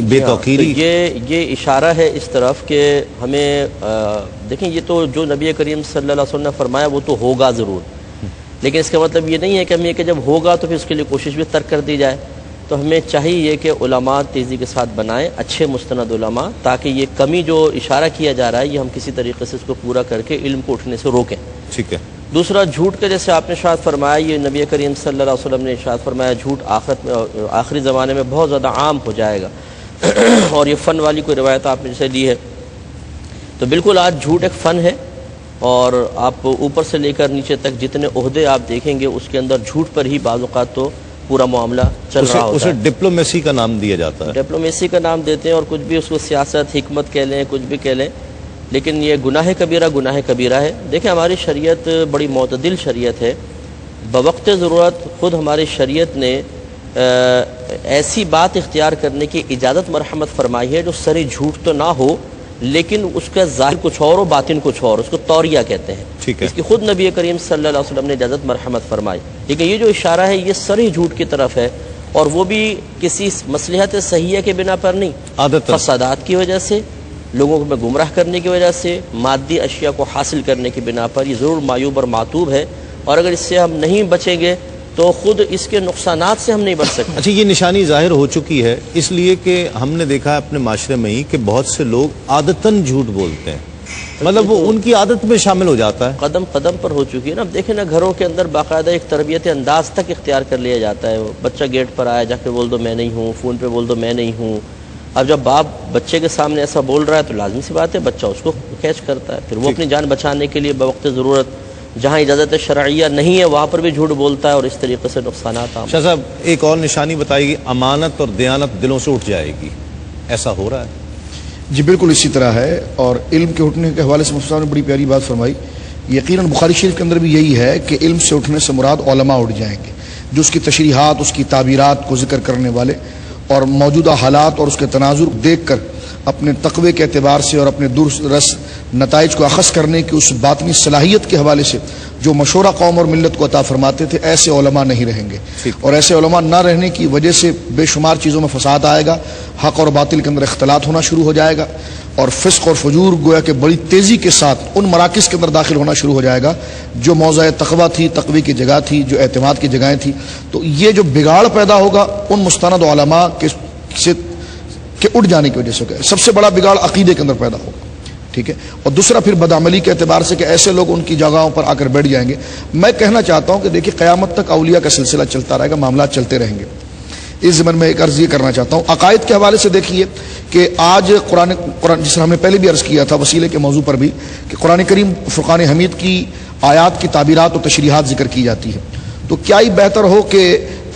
بے توقیری, یہ اشارہ ہے اس طرف کہ ہمیں دیکھیں, یہ تو جو نبی کریم صلی اللہ علیہ وسلم نے فرمایا وہ تو ہوگا ضرور, لیکن اس کا مطلب یہ نہیں ہے کہ ہم یہ کہ جب ہوگا تو پھر اس کے لیے کوشش بھی ترک کر دی جائے. تو ہمیں چاہیے کہ علماء تیزی کے ساتھ بنائیں, اچھے مستند علماء, تاکہ یہ کمی جو اشارہ کیا جا رہا ہے یہ ہم کسی طریقے سے اس کو پورا کر کے علم کو اٹھنے سے روکیں. ٹھیک ہے. دوسرا, جھوٹ کے جیسے آپ نے ارشاد فرمایا, یہ نبی کریم صلی اللہ علیہ وسلم نے ارشاد فرمایا جھوٹ آخرت میں آخری زمانے میں بہت زیادہ عام ہو جائے گا. اور یہ فن والی کوئی روایت آپ نے جیسے دی ہے, تو بالکل آج جھوٹ ایک فن ہے, اور آپ اوپر سے لے کر نیچے تک جتنے عہدے آپ دیکھیں گے اس کے اندر جھوٹ پر ہی بعض اوقات تو پورا معاملہ چل رہا ہوتا ہے. اسے ڈپلومیسی کا نام دیا جاتا ہے, ڈپلومیسی کا نام دیتے ہیں, اور کچھ بھی اس کو سیاست, حکمت کہہ لیں, کچھ بھی کہہ لیں, لیکن یہ گناہ کبیرہ ہے. دیکھیں, ہماری شریعت بڑی معتدل شریعت ہے. بوقت ضرورت خود ہماری شریعت نے ایسی بات اختیار کرنے کی اجازت مرحمت فرمائی ہے جو سری جھوٹ تو نہ ہو لیکن اس کا ظاہر کچھ اور و باطن کچھ اور, اس کو توریہ کہتے ہیں. اس کی خود نبی کریم صلی اللہ علیہ وسلم نے اجازت مرحمت فرمائی. لیکن یہ جو اشارہ ہے یہ سری جھوٹ کی طرف ہے, اور وہ بھی کسی مصلحت صحیحہ کے بنا پر نہیں, فسادات کی وجہ سے, لوگوں کو گمراہ کرنے کی وجہ سے، مادی اشیاء کو حاصل کرنے کی بنا پر، یہ ضرور معیوب اور معتوب ہے، اور اگر اس سے ہم نہیں بچیں گے تو خود اس کے نقصانات سے ہم نہیں بچ سکتے۔ اچھا، یہ نشانی ظاہر ہو چکی ہے اس لیے کہ ہم نے دیکھا ہے اپنے معاشرے میں ہی کہ بہت سے لوگ عادتاً جھوٹ بولتے ہیں، مطلب وہ ان کی عادت میں شامل ہو جاتا ہے، قدم قدم پر ہو چکی ہے نا۔ اب دیکھیں نا، گھروں کے اندر باقاعدہ ایک تربیت انداز تک اختیار کر لیا جاتا ہے۔ بچہ گیٹ پر آیا، جا کے بول دو میں نہیں ہوں، فون پہ بول دو میں نہیں ہوں۔ اب جب باپ بچے کے سامنے ایسا بول رہا ہے تو لازمی سی بات ہے بچہ اس کو کیچ کرتا ہے، پھر وہ اپنی جان بچانے کے لیے بوقت ضرورت جہاں اجازت شرعیہ نہیں ہے وہاں پر بھی جھوٹ بولتا ہے، اور اس طریقے سے نقصانات عام۔ شاہ صاحب ایک اور نشانی بتائیے گی، امانت اور دیانت دلوں سے اٹھ جائے گی، ایسا ہو رہا ہے؟ جی بالکل اسی طرح ہے، اور علم کے اٹھنے کے حوالے سے مفتی صاحب نے بڑی پیاری بات فرمائی۔ یقیناً بخاری شریف کے اندر بھی یہی ہے کہ علم سے اٹھنے سے مراد علماء اٹھ جائیں گے، جو اس کی تشریحات، اس کی تعبیرات کو ذکر کرنے والے، اور موجودہ حالات اور اس کے تناظر دیکھ کر اپنے تقوی کے اعتبار سے اور اپنے دور رس نتائج کو اخذ کرنے کی اس باطنی صلاحیت کے حوالے سے جو مشورہ قوم اور ملت کو عطا فرماتے تھے، ایسے علماء نہیں رہیں گے، اور ایسے علماء نہ رہنے کی وجہ سے بے شمار چیزوں میں فساد آئے گا، حق اور باطل کے اندر اختلاط ہونا شروع ہو جائے گا، اور فسق اور فجور گویا کہ بڑی تیزی کے ساتھ ان مراکز کے اندر داخل ہونا شروع ہو جائے گا جو موضع تقویٰ تھی، تقوی کی جگہ تھی، جو اعتماد کی جگہیں تھیں۔ تو یہ جو بگاڑ پیدا ہوگا ان مستند علماء کے اٹھ جانے کی وجہ سے ہوگا۔ سب سے بڑا بگاڑ عقیدے کے اندر پیدا ہوگا، ٹھیک ہے، اور دوسرا پھر بدعملی کے اعتبار سے کہ ایسے لوگ ان کی جگہوں پر آ کر بیٹھ جائیں گے۔ میں کہنا چاہتا ہوں کہ دیکھیے قیامت تک اولیاء کا سلسلہ چلتا رہے گا، معاملات چلتے رہیں گے۔ اس ضمن میں ایک عرض یہ کرنا چاہتا ہوں عقائد کے حوالے سے، دیکھیے کہ آج قرآن جس طرح ہم نے پہلے بھی عرض کیا تھا وسیلے کے موضوع پر بھی، کہ قرآن کریم فرقان حمید کی آیات کی تعبیرات اور تشریحات ذکر کی جاتی ہے، تو کیا ہی بہتر ہو کہ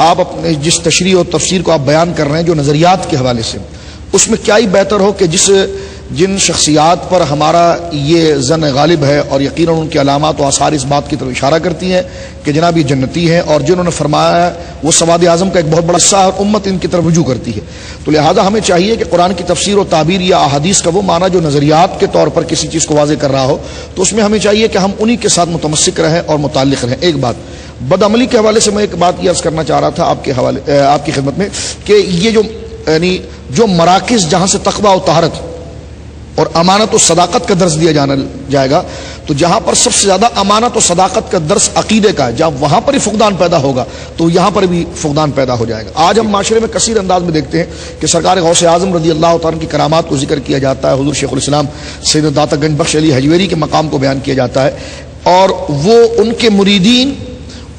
آپ اپنے جس تشریح اور تفسیر کو آپ بیان کر رہے ہیں جو نظریات کے حوالے سے، اس میں کیا ہی بہتر ہو کہ جن شخصیات پر ہمارا یہ ظن غالب ہے اور یقیناً ان کی علامات و آثار اس بات کی طرف اشارہ کرتی ہیں کہ جناب یہ جنتی ہیں، اور جنہوں نے فرمایا ہے وہ سواد اعظم کا ایک بہت بڑا حصہ ہے اور امت ان کی طرف رجوع کرتی ہے، تو لہٰذا ہمیں چاہیے کہ قرآن کی تفسیر و تعبیر یا احادیث کا وہ معنی جو نظریات کے طور پر کسی چیز کو واضح کر رہا ہو، تو اس میں ہمیں چاہیے کہ ہم انہی کے ساتھ متمسک رہیں اور متعلق رہیں۔ ایک بات بدعملی کے حوالے سے میں ایک بات یہ عرض کرنا چاہ رہا تھا آپ کی خدمت میں، کہ یہ جو مراکز جہاں سے تقویٰ و طہارت اور امانت و صداقت کا درس دیا جائے گا، تو جہاں پر سب سے زیادہ امانت و صداقت کا درس عقیدے کا ہے، جب وہاں پر ہی فقدان پیدا ہوگا تو یہاں پر بھی فقدان پیدا ہو جائے گا۔ آج ہم معاشرے میں کثیر انداز میں دیکھتے ہیں کہ سرکار غوث اعظم رضی اللہ تعالیٰ کی کرامات کو ذکر کیا جاتا ہے، حضور شیخ الاسلام سید داتا گنج بخش علی حجویری کے مقام کو بیان کیا جاتا ہے، اور وہ ان کے مریدین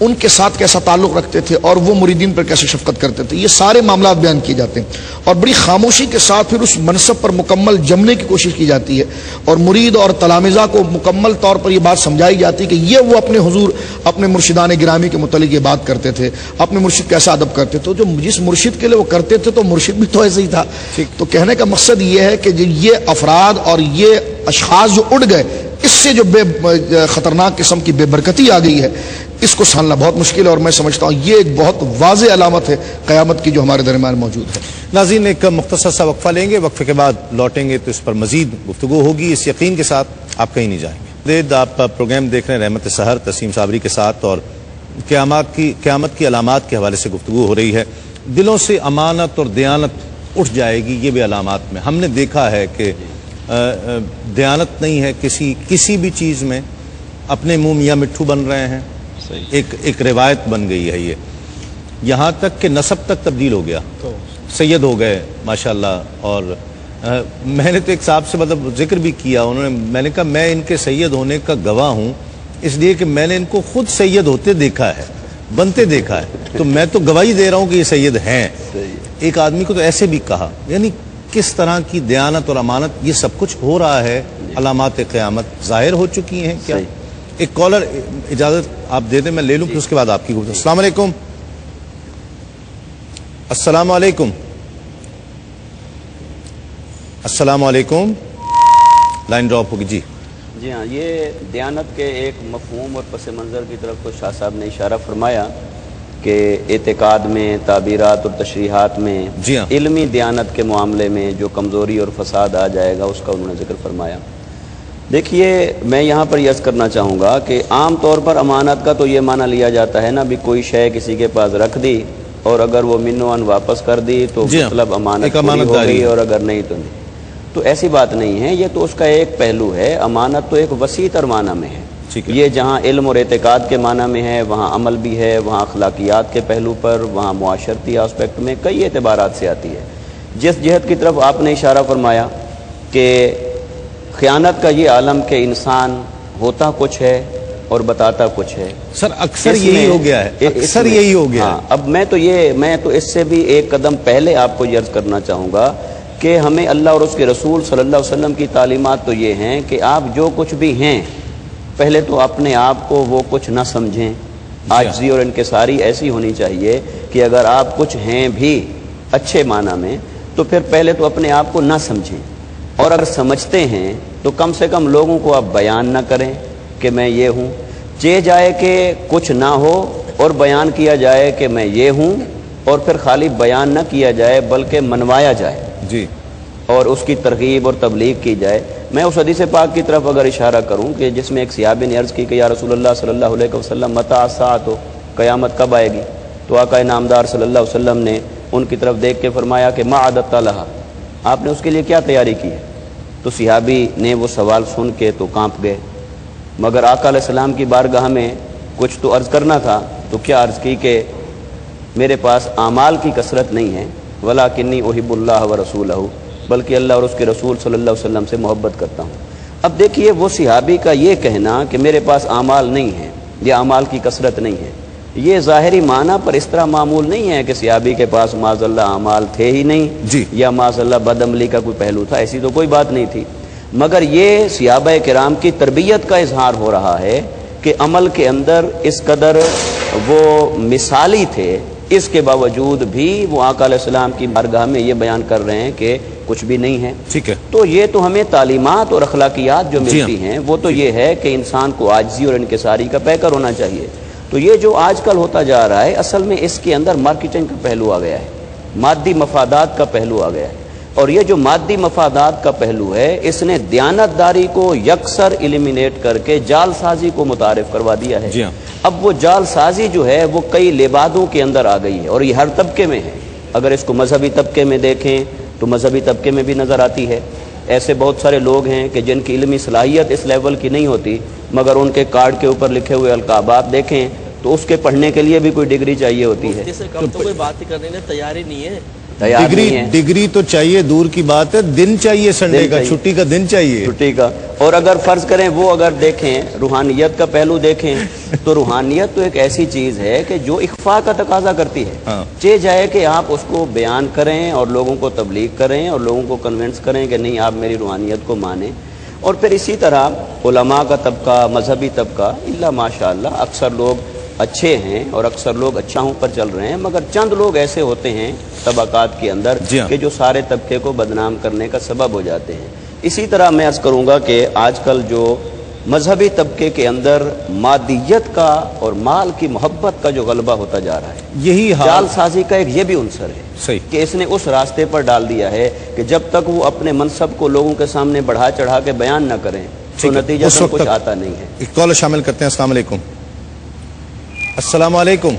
ان کے ساتھ کیسا تعلق رکھتے تھے اور وہ مریدین پر کیسے شفقت کرتے تھے، یہ سارے معاملات بیان کیے جاتے ہیں، اور بڑی خاموشی کے ساتھ پھر اس منصب پر مکمل جمنے کی کوشش کی جاتی ہے، اور مرید اور تلامذہ کو مکمل طور پر یہ بات سمجھائی جاتی ہے کہ یہ وہ اپنے حضور اپنے مرشدان گرامی کے متعلق یہ بات کرتے تھے، اپنے مرشد کیسا ادب کرتے تھے، جو جس مرشد کے لیے وہ کرتے تھے تو مرشد بھی تو ایسے ہی تھا۔ تو کہنے کا مقصد یہ ہے کہ یہ افراد اور یہ اشخاص جو اڑ گئے، اس سے جو خطرناک قسم کی بے برکتی آ گئی ہے، اس کو سنبھالنا بہت مشکل ہے، اور میں سمجھتا ہوں یہ ایک بہت واضح علامت ہے قیامت کی جو ہمارے درمیان موجود ہے۔ ناظرین ایک مختصر سا وقفہ لیں گے، وقفے کے بعد لوٹیں گے تو اس پر مزید گفتگو ہوگی، اس یقین کے ساتھ آپ کہیں نہیں جائیں گے۔ آپ پروگرام دیکھ رہے ہیں رحمت سحر تسیم صابری کے ساتھ، اور قیامت کی علامات کے حوالے سے گفتگو ہو رہی ہے۔ دلوں سے امانت اور دیانت اٹھ جائے گی، یہ بھی علامات میں ہم نے دیکھا ہے کہ دیانت نہیں ہے کسی بھی چیز میں، اپنے منہ میاں مٹھو بن رہے ہیں، ایک روایت بن گئی ہے، یہ یہاں تک کہ نسب تک تبدیل ہو گیا، سید ہو گئے ماشاءاللہ۔ اور میں نے تو ایک صاحب سے ذکر بھی کیا، میں نے کہا میں ان کے سید ہونے کا گواہ ہوں، اس لیے کہ میں نے ان کو خود سید ہوتے دیکھا ہے، بنتے دیکھا ہے، تو میں تو گواہی دے رہا ہوں کہ یہ سید ہیں۔ ایک آدمی کو تو ایسے بھی کہا، یعنی کس طرح کی دیانت اور امانت، یہ سب کچھ ہو رہا ہے، علامات قیامت ظاہر ہو چکی ہیں کیا؟ ایک کالر اجازت آپ دے دیں میں لے لوں، پھر اس کے بعد آپ کی گفتگو۔ السلام علیکم۔ السلام علیکم۔ السلام علیکم۔ لائن ڈراپ ہوگی جی۔ جی ہاں، یہ دیانت کے ایک مفہوم اور پس منظر کی طرف تو شاہ صاحب نے اشارہ فرمایا کہ اعتقاد میں، تعبیرات اور تشریحات میں، جی ہاں، علمی دیانت کے معاملے میں جو کمزوری اور فساد آ جائے گا اس کا انہوں نے ذکر فرمایا۔ دیکھیے میں یہاں پر یہ عرض کرنا چاہوں گا کہ عام طور پر امانت کا تو یہ معنی لیا جاتا ہے نا، بھی کوئی شے کسی کے پاس رکھ دی اور اگر وہ منوان واپس کر دی تو مطلب امانت پوری ہو گئی، اور اگر نہیں تو نہیں۔ تو ایسی بات نہیں ہے، یہ تو اس کا ایک پہلو ہے. امانت تو ایک وسیع تر معنی میں ہے. یہ جہاں علم اور اعتقاد کے معنی میں ہے وہاں عمل بھی ہے، وہاں اخلاقیات کے پہلو پر، وہاں معاشرتی آسپیکٹ میں کئی اعتبارات سے آتی ہے. جس جہت کی طرف آپ نے اشارہ فرمایا کہ خیانت کا یہ عالم کہ انسان ہوتا کچھ ہے اور بتاتا کچھ ہے. سر اکثر یہی ہو گیا ہے، اکثر یہی ہو گیا ہے. اب میں تو اس سے بھی ایک قدم پہلے آپ کو یہ عرض کرنا چاہوں گا کہ ہمیں اللہ اور اس کے رسول صلی اللہ علیہ وسلم کی تعلیمات تو یہ ہیں کہ آپ جو کچھ بھی ہیں پہلے تو اپنے آپ کو وہ کچھ نہ سمجھیں. عاجزی اور انکساری ایسی ہونی چاہیے کہ اگر آپ کچھ ہیں بھی اچھے معنی میں تو پھر پہلے تو اپنے آپ کو نہ سمجھیں، اور اگر سمجھتے ہیں تو کم سے کم لوگوں کو آپ بیان نہ کریں کہ میں یہ ہوں. جائے کہ کچھ نہ ہو اور بیان کیا جائے کہ میں یہ ہوں، اور پھر خالی بیان نہ کیا جائے بلکہ منوایا جائے جی، اور اس کی ترغیب اور تبلیغ کی جائے. میں اس حدیث پاک کی طرف اگر اشارہ کروں کہ جس میں ایک صحابی نے عرض کی کہ یا رسول اللہ صلی اللہ علیہ وسلم متی الساعۃ، قیامت کب آئے گی؟ تو آقا نامدار صلی اللہ علیہ وسلم نے ان کی طرف دیکھ کے فرمایا کہ ما عددت لہا، آپ نے اس کے لیے کیا تیاری کی ہے؟ تو صحابی نے وہ سوال سن کے تو کانپ گئے، مگر آقا علیہ السلام کی بارگاہ میں کچھ تو عرض کرنا تھا. تو کیا عرض کی کہ میرے پاس اعمال کی کثرت نہیں ہے، ولکنی احب اللہ ورسولہ، بلکہ اللہ اور اس کے رسول صلی اللہ علیہ وسلم سے محبت کرتا ہوں. اب دیکھیے وہ صحابی کا یہ کہنا کہ میرے پاس اعمال نہیں ہے یا اعمال کی کثرت نہیں ہے، یہ ظاہری معنی پر اس طرح معمول نہیں ہے کہ صحابی کے پاس معاذ اللہ اعمال تھے ہی نہیں جی، یا معاذ اللہ بدعملی کا کوئی پہلو تھا، ایسی تو کوئی بات نہیں تھی. مگر یہ صحابہ کرام کی تربیت کا اظہار ہو رہا ہے کہ عمل کے اندر اس قدر وہ مثالی تھے، اس کے باوجود بھی وہ آقا علیہ السلام کی بارگاہ میں یہ بیان کر رہے ہیں کہ کچھ بھی نہیں ہے. ٹھیک ہے، تو یہ تو ہمیں تعلیمات اور اخلاقیات جو ملتی ہیں وہ تو یہ ہے کہ انسان کو عاجزی اور انکساری کا پیکر ہونا چاہیے. تو یہ جو آج کل ہوتا جا رہا ہے اصل میں اس کے اندر مارکیٹنگ کا پہلو آ گیا ہے، مادی مفادات کا پہلو آ گیا ہے. اور یہ جو مادی مفادات کا پہلو ہے اس نے دیانت داری کو یکسر ایلیمینیٹ کر کے جال سازی کو متعارف کروا دیا ہے. جی ہاں. اب وہ جال سازی جو ہے وہ کئی لبادوں کے اندر آ گئی ہے اور یہ ہر طبقے میں ہے. اگر اس کو مذہبی طبقے میں دیکھیں تو مذہبی طبقے میں بھی نظر آتی ہے. ایسے بہت سارے لوگ ہیں کہ جن کی علمی صلاحیت اس لیول کی نہیں ہوتی، مگر ان کے کارڈ کے اوپر لکھے ہوئے القابات دیکھیں تو اس کے پڑھنے کے لیے بھی کوئی ڈگری چاہیے ہوتی ہے. جسے کم تو کوئی بات ہی کرنے کی تیاری نہیں ہے. ڈگری تو چاہیے، دور کی بات ہے، دن چاہیے، سنڈے کا چھٹی کا دن چاہیے، چھٹی کا. اور اگر فرض کریں وہ اگر دیکھیں روحانیت کا پہلو دیکھیں تو روحانیت تو ایک ایسی چیز ہے کہ جو اخفاء کا تقاضا کرتی ہے. جائے کہ آپ اس کو بیان کریں اور لوگوں کو تبلیغ کریں اور لوگوں کو کنونس کریں کہ نہیں آپ میری روحانیت کو مانیں. اور پھر اسی طرح علماء کا طبقہ، مذہبی طبقہ، اللہ ماشاء اللہ اکثر لوگ اچھے ہیں اور اکثر لوگ اچھاؤں پر چل رہے ہیں، مگر چند لوگ ایسے ہوتے ہیں طبقات کے اندر کہ جو سارے طبقے کو بدنام کرنے کا سبب ہو جاتے ہیں. اسی طرح میں عرض کروں گا کہ آج کل جو مذہبی طبقے کے اندر مادیت کا اور مال کی محبت کا جو غلبہ ہوتا جا رہا ہے، یہی جال سازی کا ایک یہ بھی عنصر ہے کہ اس نے اس راستے پر ڈال دیا ہے کہ جب تک وہ اپنے منصب کو لوگوں کے سامنے بڑھا چڑھا کے بیان نہ کریں تو نتیجہ کچھ آتا نہیں ہے. ایک کال شامل کرتے ہیں. السلام علیکم. السلام علیکم.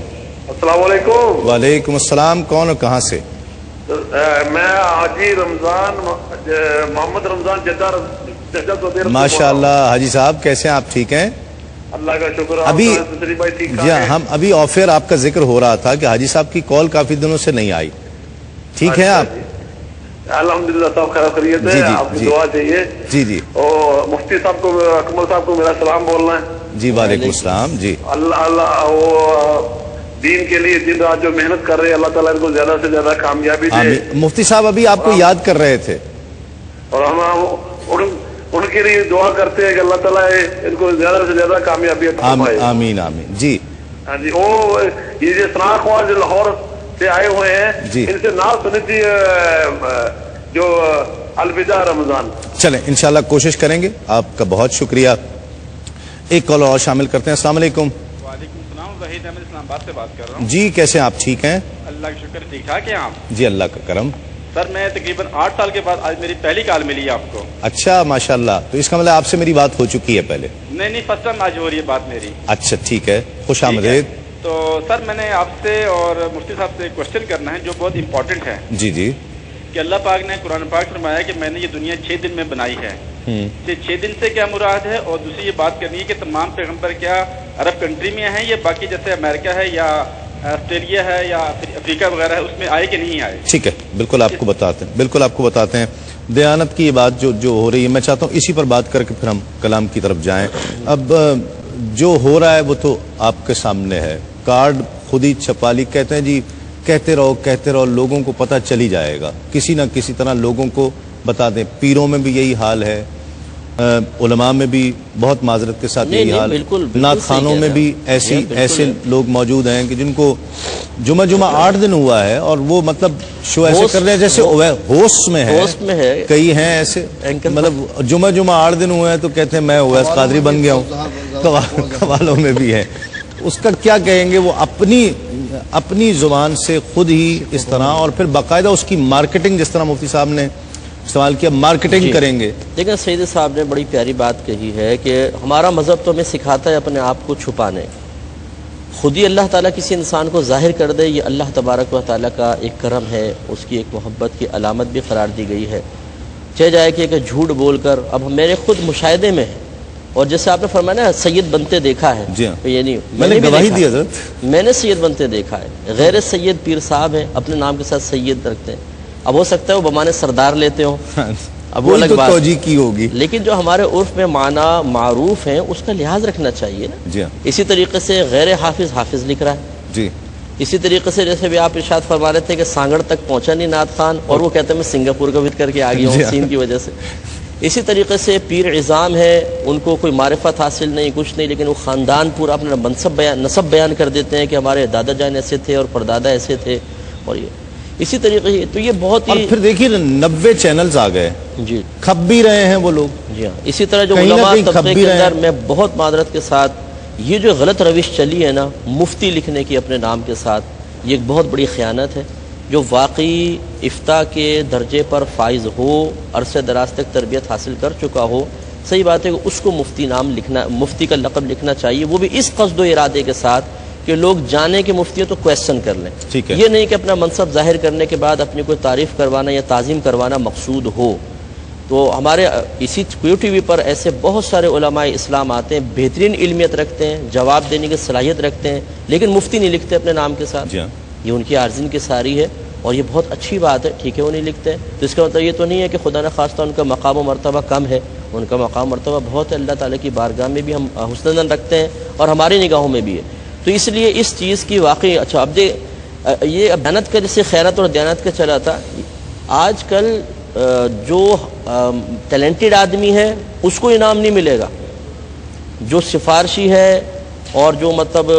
السلام علیکم. وعلیکم السلام. کون اور کہاں سے؟ میں حاجی رمضان محمد رمضان جدہ. ماشاء اللہ حاجی صاحب کیسے ہیں آپ؟ ٹھیک ہیں اللہ کا شکر. ابھی جی ہم ابھی آف ایئر آپ کا ذکر ہو رہا تھا کہ حاجی صاحب کی کال کافی دنوں سے نہیں آئی. ٹھیک ہے آپ؟ الحمدللہ سب خیریت ہے. آپ کی دعا چاہیے. جی جی. اور مفتی صاحب کو اکمل صاحب کو میرا سلام بولنا ہے. جی وعلیکم السلام. جی اللہ وہ دین کے لیے دن رات جو محنت کر رہے ہیں اللہ تعالیٰ ان کو زیادہ سے زیادہ کامیابی دے. مفتی صاحب ابھی آپ کو یاد کر رہے تھے اور ہم ان کے لیے دعا کرتے ہیں کہ اللہ تعالیٰ ان کو زیادہ سے زیادہ کامیابی عطا فرمائے. آمین آمین. جی ہاں جی. وہ یہ جو ثنا خواہ جو لاہور سے آئے ہوئے ہیں ان سے نعت سنی تھی جو الوداع رمضان. چلیں انشاءاللہ کوشش کریں گے. آپ کا بہت شکریہ. ایک کال اور شامل کرتے ہیں. السلام علیکم. وعلیکم السلام. وحید احمد اسلام آباد سے بات کر رہا ہوں. جی کیسے ہیں آپ؟ ٹھیک ہیں اللہ کا شکر. ٹھیک ٹھاک ہیں آپ؟ جی اللہ کا کرم. سر میں تقریباً 8 سال کے بعد آج میری پہلی کال ملی ہے آپ کو. اچھا ماشاء اللہ. تو اس کا مطلب آپ سے میری بات ہو چکی ہے پہلے؟ نہیں فرسٹ ٹائم آج ہو رہی ہے بات میری. اچھا ٹھیک ہے. خوش آمدید. تو سر میں نے آپ سے اور مفتی صاحب سے کوشچن کرنا ہے جو بہت امپورٹنٹ ہے. جی جی. کہ اللہ پاک نے قرآن پاک فرمایا کہ میں نے یہ دنیا 6 دن میں بنائی ہے. یہ 6 دن سے کیا مراد ہے؟ اور دوسری یہ بات کرنی ہے کہ تمام پیغمبر کیا عرب کنٹری میں ہیں یا باقی جیسے امریکہ ہے یا آسٹریلیا ہے یا افریقہ وغیرہ ہے اس میں آئے کہ نہیں آئے؟ ٹھیک ہے، بالکل آپ کو بتاتے ہیں دیانت کی یہ بات جو ہو رہی ہے. میں چاہتا ہوں اسی پر بات کر کے پھر ہم کلام کی طرف جائیں. اب جو ہو رہا ہے وہ تو آپ کے سامنے ہے. کارڈ خود ہی چھپا لی، کہتے ہیں جی کہتے رہو لوگوں کو پتہ چل ہی جائے گا، کسی نہ کسی طرح لوگوں کو بتا دیں. پیروں میں بھی یہی حال ہے، علماء میں بھی بہت معذرت کے ساتھ یہی حال، نعت خانوں میں بھی ایسے لوگ موجود ہیں کہ جن کو جمعہ 8 دن ہوا ہے اور وہ مطلب شو ایسے کر رہے ہیں جیسے ہوسٹ میں ہے. کئی ہیں ایسے مطلب جمعہ 8 دن ہوئے ہیں تو کہتے ہیں میں اویس قادری بن گیا ہوں. قوالوں میں بھی ہے. اس کا کیا کہیں گے؟ وہ اپنی زبان سے خود ہی اس طرح، اور پھر باقاعدہ اس کی مارکیٹنگ، جس طرح مفتی صاحب نے استعمال کیا، مارکیٹنگ کریں گے. لیکن سید صاحب نے بڑی پیاری بات کہی ہے کہ ہمارا مذہب تو ہمیں سکھاتا ہے اپنے آپ کو چھپانے. خود ہی اللہ تعالیٰ کسی انسان کو ظاہر کر دے، یہ اللہ تبارک و تعالیٰ کا ایک کرم ہے، اس کی ایک محبت کی علامت بھی قرار دی گئی ہے. چاہے جائے کہ جھوٹ بول کر، اب میرے خود مشاہدے میں ہے، اور جیسے آپ نے فرمایا نا سید بنتے دیکھا ہے، یعنی میں نے گواہی دی حضرت، میں نے سید بنتے دیکھا ہے. غیر سید پیر صاحب ہیں، اپنے نام کے ساتھ سید رکھتے ہیں. اب ہو سکتا ہے وہ بمانے سردار لیتے ہوں، اب وہ الگ بات کی ہوگی، لیکن جو ہمارے عرف میں معنی معروف ہیں اس کا لحاظ رکھنا چاہیے نا. اسی طریقے سے غیر حافظ لکھ رہا ہے. اسی طریقے سے جیسے بھی آپ ارشاد فرما رہے تھے کہ سانگڑ تک پہنچا نہیں نعت خان، اور وہ کہتے ہیں میں سنگاپور کا وزٹ کر کے آ گیا ہوں سین کی وجہ سے. اسی طریقے سے پیر عظام ہے، ان کو کوئی معرفت حاصل نہیں، کچھ نہیں، لیکن وہ خاندان پورا اپنا نسب بیان کر دیتے ہیں کہ ہمارے دادا جان ایسے تھے اور پردادا ایسے تھے. اور یہ اسی طریقے سے تو یہ بہت ہی، پھر دیکھیے 90 چینلز آ گئے، جی کھپ بھی رہے ہیں وہ لوگ. جی ہاں، اسی طرح جو علماء طبقے کے اندر میں بہت معذرت کے ساتھ یہ جو غلط روش چلی ہے نا مفتی لکھنے کی اپنے نام کے ساتھ، یہ ایک بہت بڑی خیانت ہے. جو واقعی افتاء کے درجے پر فائز ہو، عرصے دراز تک تربیت حاصل کر چکا ہو، صحیح بات ہے کہ اس کو مفتی نام لکھنا، مفتی کا لقب لکھنا چاہیے، وہ بھی اس قصد و ارادے کے ساتھ کہ لوگ جانے کہ مفتی ہے تو کویسچن کر لیں. یہ نہیں کہ اپنا منصب ظاہر کرنے کے بعد اپنی کوئی تعریف کروانا یا تعظیم کروانا مقصود ہو. تو ہمارے اسی کوئی ٹی وی پر ایسے بہت سارے علماء اسلام آتے ہیں، بہترین علمیت رکھتے ہیں، جواب دینے کی صلاحیت رکھتے ہیں، لیکن مفتی نہیں لکھتے اپنے نام کے ساتھ. یہ ان کی عارضین کی ساری ہے اور یہ بہت اچھی بات ہے. ٹھیک ہے وہ نہیں لکھتے، تو اس کا مطلب یہ تو نہیں ہے کہ خدا نخواستہ ان کا مقام و مرتبہ کم ہے. ان کا مقام مرتبہ بہت ہے، اللہ تعالیٰ کی بارگاہ میں بھی ہم حسن ظن رکھتے ہیں اور ہماری نگاہوں میں بھی ہے. تو اس لیے اس چیز کی واقعی اچھا اب یہ دیانت کا جیسے خیرات اور دیانت کا چلا تھا، آج کل جو ٹیلنٹڈ آدمی ہے اس کو انعام نہیں ملے گا، جو سفارشی ہے اور جو مطلب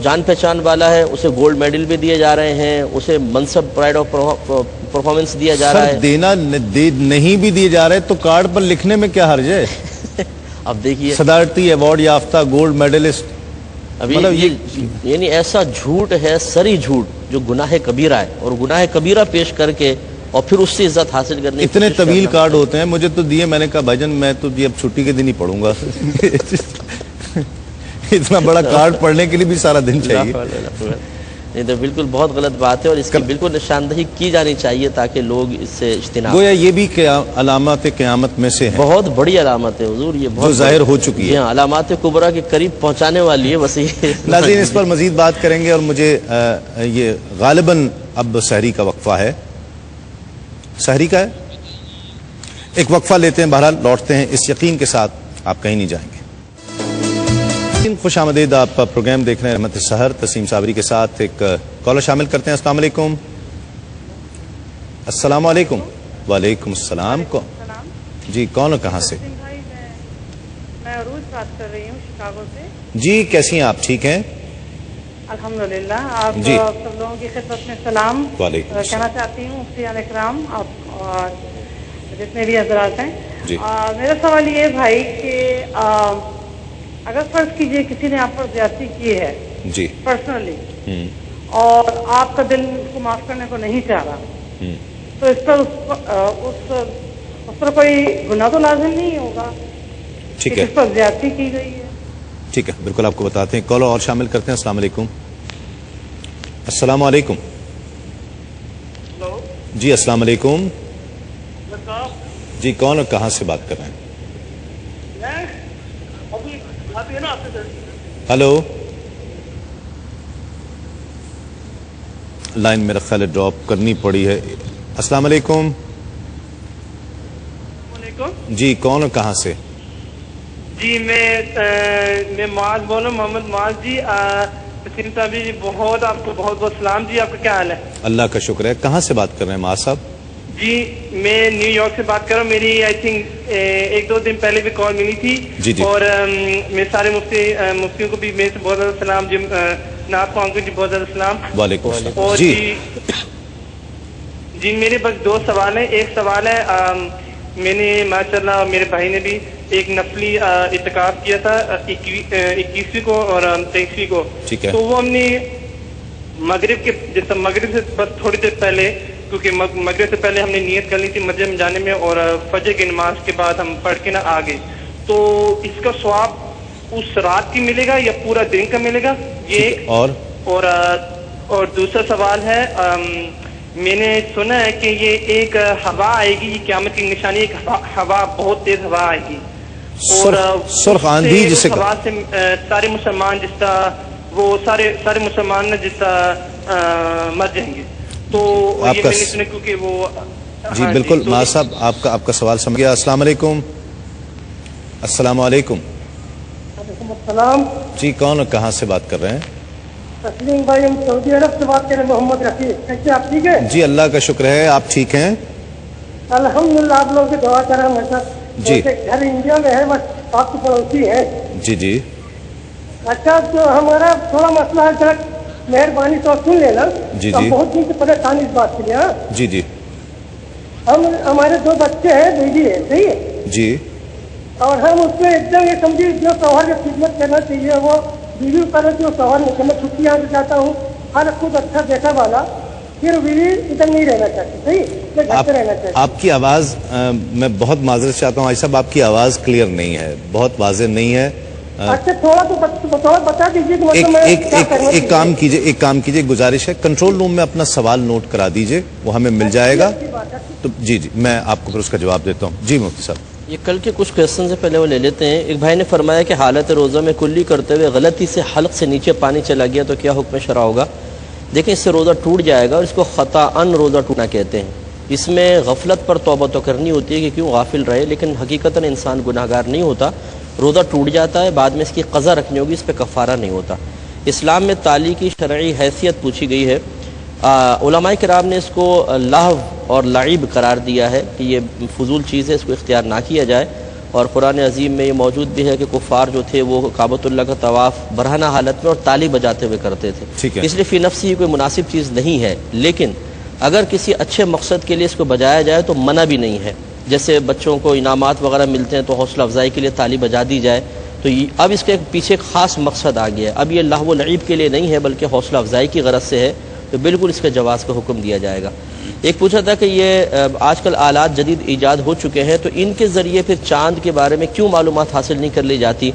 جان پہچان والا ہے اسے گولڈ میڈل بھی دیے جا رہے ہیں، اسے منصب پرائڈ آف پرفارمنس دیا جا رہا ہے. دینا نہیں بھی دیے جا رہے تو کارڈ پر لکھنے میں کیا حرج ہے؟ اب دیکھیے صدارتی ایوارڈ یافتہ گولڈ میڈلسٹ، ابھی یعنی ایسا جھوٹ ہے، سری جھوٹ جو گناہ کبیرہ ہے، اور گناہ کبیرہ پیش کر کے اور پھر اس سے عزت حاصل کرنے اتنے طویل کارڈ ہوتے ہیں. مجھے تو دیے، میں نے کہا بھائی جان میں تو اب چھٹی کے دن ہی پڑھوں گا. اتنا بڑا کارڈ پڑھنے کے لیے بھی سارا دن چاہیے. نہیں تو بالکل بہت غلط بات ہے، اور اس کی بالکل نشاندہی کی جانی چاہیے تاکہ لوگ اس سے اجتناب. گویا یہ بھی علامات قیامت میں سے ہے، بہت بڑی علامت ہے حضور، یہ بہت ظاہر ہو چکی ہے. علامات کبریٰ کے قریب پہنچانے والی ہے وسیع. ناظرین اس پر مزید بات کریں گے، اور مجھے یہ غالباً اب سحری کا وقفہ ہے، سحری کا ہے، ایک وقفہ لیتے ہیں، بہرحال لوٹتے ہیں اس یقین کے ساتھ آپ کہیں نہیں جائیں گے. خوش آمدید، آپ پروگرام دیکھ رہے ہیں رحمت سحر، تسیم صابری کے ساتھ. ایک کالر شامل کرتے ہیں. السلام علیکم. السلام علیکم. وعلیکم السلام. جی کون کہاں سے؟ میں عروج بات کر رہی ہوں شکاگو سے. جی کیسی ہیں آپ؟ ٹھیک ہیں الحمدللہ. آپ سب لوگوں کی خدمت میں سلام کہنا چاہتی ہوں، مفتیان اکرام آپ اور جتنے بھی حضرات ہیں. میرا سوال یہ ہے بھائی کہ اگر فرض کیجئے کسی نے آپ پر زیادتی کی ہے جی پرسنلی، اور آپ کا دل اس کو معاف کرنے کو نہیں چاہ رہا، تو اس پر کوئی گناہ تو لازم نہیں ہوگا؟ ٹھیک ہے، اس پر زیادتی کی گئی ہے. ٹھیک ہے، بالکل آپ کو بتاتے ہیں. کالر اور شامل کرتے ہیں. السلام علیکم. السلام علیکم. جی السلام علیکم. جی کون اور کہاں سے بات کر رہے ہیں؟ ہلو. لائن میرا خیال ڈراپ کرنی پڑی ہے. السلام علیکم. جی کون اور کہاں سے؟ جی میں معاذ بول رہا ہوں, محمد معاذ جی. تسلیم صاحب جی بہت آپ کو بہت بہت سلام جی. آپ کا کیا حال ہے؟ اللہ کا شکر ہے. کہاں سے بات کر رہے ہیں معاذ صاحب؟ جی میں نیو یارک سے بات کر رہا ہوں. میری آئی تھنک 1-2 دن پہلے بھی کال ملی تھی. جی جی. اور میں سارے مفتیوں کو بھی میرے سے بہت زیادہ سلام. جی ناپ کو جی بہت زیادہ سلام. وعلیکم السلام. اور جی میرے بس 2 سوال ہیں. ایک سوال ہے, میں نے ماشاء اللہ میرے بھائی نے بھی ایک نفلی اعتکاف کیا تھا 21ویں کو اور 23ویں کو. تو وہ ہم نے مغرب سے بس تھوڑی دیر پہلے, کیونکہ مغرب سے پہلے ہم نے نیت کر لی تھی مسجد میں جانے میں, اور فجر کی نماز کے بعد ہم پڑھ کے نہ آ گئے. تو اس کا ثواب اس رات کی ملے گا یا پورا دن کا ملے گا؟ یہ ایک. اور دوسرا سوال ہے, میں نے سنا ہے کہ یہ ایک ہوا آئے گی, یہ قیامت کی نشانی, ایک ہوا بہت تیز ہوا آئے گی, اور سرخ آندھی جسے ہوا سے سارے مسلمان جس طرح وہ سارے مسلمان جس طرح مر جائیں گے. تو یہ میں نے سنا کیونکہ وہ جی بالکل. معاذ صاحب آپ کا سوال سمجھ گیا. السلام علیکم. السلام علیکم. وعلیکم السلام. جی کون اور کہاں سے بات کر رہے ہیں؟ تسلیم بھائی ہم سعودی عرب سے بات کر رہے ہیں. محمد رفیق. کیسے آپ ٹھیک ہیں؟ جی اللہ کا شکر ہے. آپ ٹھیک ہیں؟ الحمدللہ. آپ لوگ کی دعا کر رہے ہیں. جی گھر انڈیا میں ہے, بس آپ کی پڑوسی ہے. جی جی. اچھا تو ہمارا تھوڑا مسئلہ ہے, سر مہربانی تو سن لینا. جی جی. بہت دن سے پریشانی اس بات کے لیے. جی جی. ہمارے 2 بچے ہیں, بیوی ہے, صحیح ہے جی. اور ہم اس میں ایک دم یہ سمجھیے جو شوہر کی خدمت کرنا چاہیے وہ بیوی پر جو شوہر نہیں. میں چھٹی آنا چاہتا ہوں, ہر خود اچھا دیکھا والا, پھر بیوی ادھر نہیں رہنا چاہتی. صحیح گھر پہ رہنا چاہیے. آپ کی آواز میں بہت معذرت چاہتا ہوں عائشہ صاحب, آپ کی آواز کلیئر نہیں ہے, بہت واضح نہیں ہے. اچھا تھوڑا تو بتا دیجیے. ایک کام کیجیے, گزارش ہے کنٹرول روم میں اپنا سوال نوٹ کرا دیجیے, وہ ہمیں مل جائے گا. تو جی جی میں آپ کو پھر اس کا جواب دیتا ہوں. جی مفتی صاحب. یہ کل کے کچھ کویشچن سے پہلے وہ لے لیتے ہیں. ایک بھائی نے فرمایا کہ حالت روزہ میں کلی کرتے ہوئے غلطی سے حلق سے نیچے پانی چلا گیا تو کیا حکم شرع ہوگا؟ دیکھیں اس سے روزہ ٹوٹ جائے گا, اور اس کو خطاً روزہ ٹوٹنا کہتے ہیں. اس میں غفلت پر توبہ تو کرنی ہوتی ہے کہ کیوں غافل رہے, لیکن حقیقتاً انسان گناہ گار نہیں ہوتا. روزہ ٹوٹ جاتا ہے, بعد میں اس کی قضا رکھنی ہوگی, اس پہ کفارہ نہیں ہوتا. اسلام میں تالی کی شرعی حیثیت پوچھی گئی ہے. علماء کرام نے اس کو لہو اور لعب قرار دیا ہے کہ یہ فضول چیز ہے, اس کو اختیار نہ کیا جائے. اور قرآن عظیم میں یہ موجود بھی ہے کہ کفار جو تھے وہ کعبۃ اللہ کا طواف برہنہ حالت میں اور تالی بجاتے ہوئے کرتے تھے. اس لیے فی نفسی یہ کوئی مناسب چیز نہیں ہے, لیکن اگر کسی اچھے مقصد کے لیے اس کو بجایا جائے تو منع بھی نہیں ہے. جیسے بچوں کو انعامات وغیرہ ملتے ہیں تو حوصلہ افزائی کے لیے تالی بجا دی جائے, تو اب اس کے پیچھے ایک خاص مقصد آ گیا ہے. اب یہ لہو و لعب کے لیے نہیں ہے بلکہ حوصلہ افزائی کی غرض سے ہے, تو بالکل اس کے جواز کا حکم دیا جائے گا. ایک پوچھا تھا کہ یہ آج کل آلات جدید ایجاد ہو چکے ہیں, تو ان کے ذریعے پھر چاند کے بارے میں کیوں معلومات حاصل نہیں کر لی جاتی؟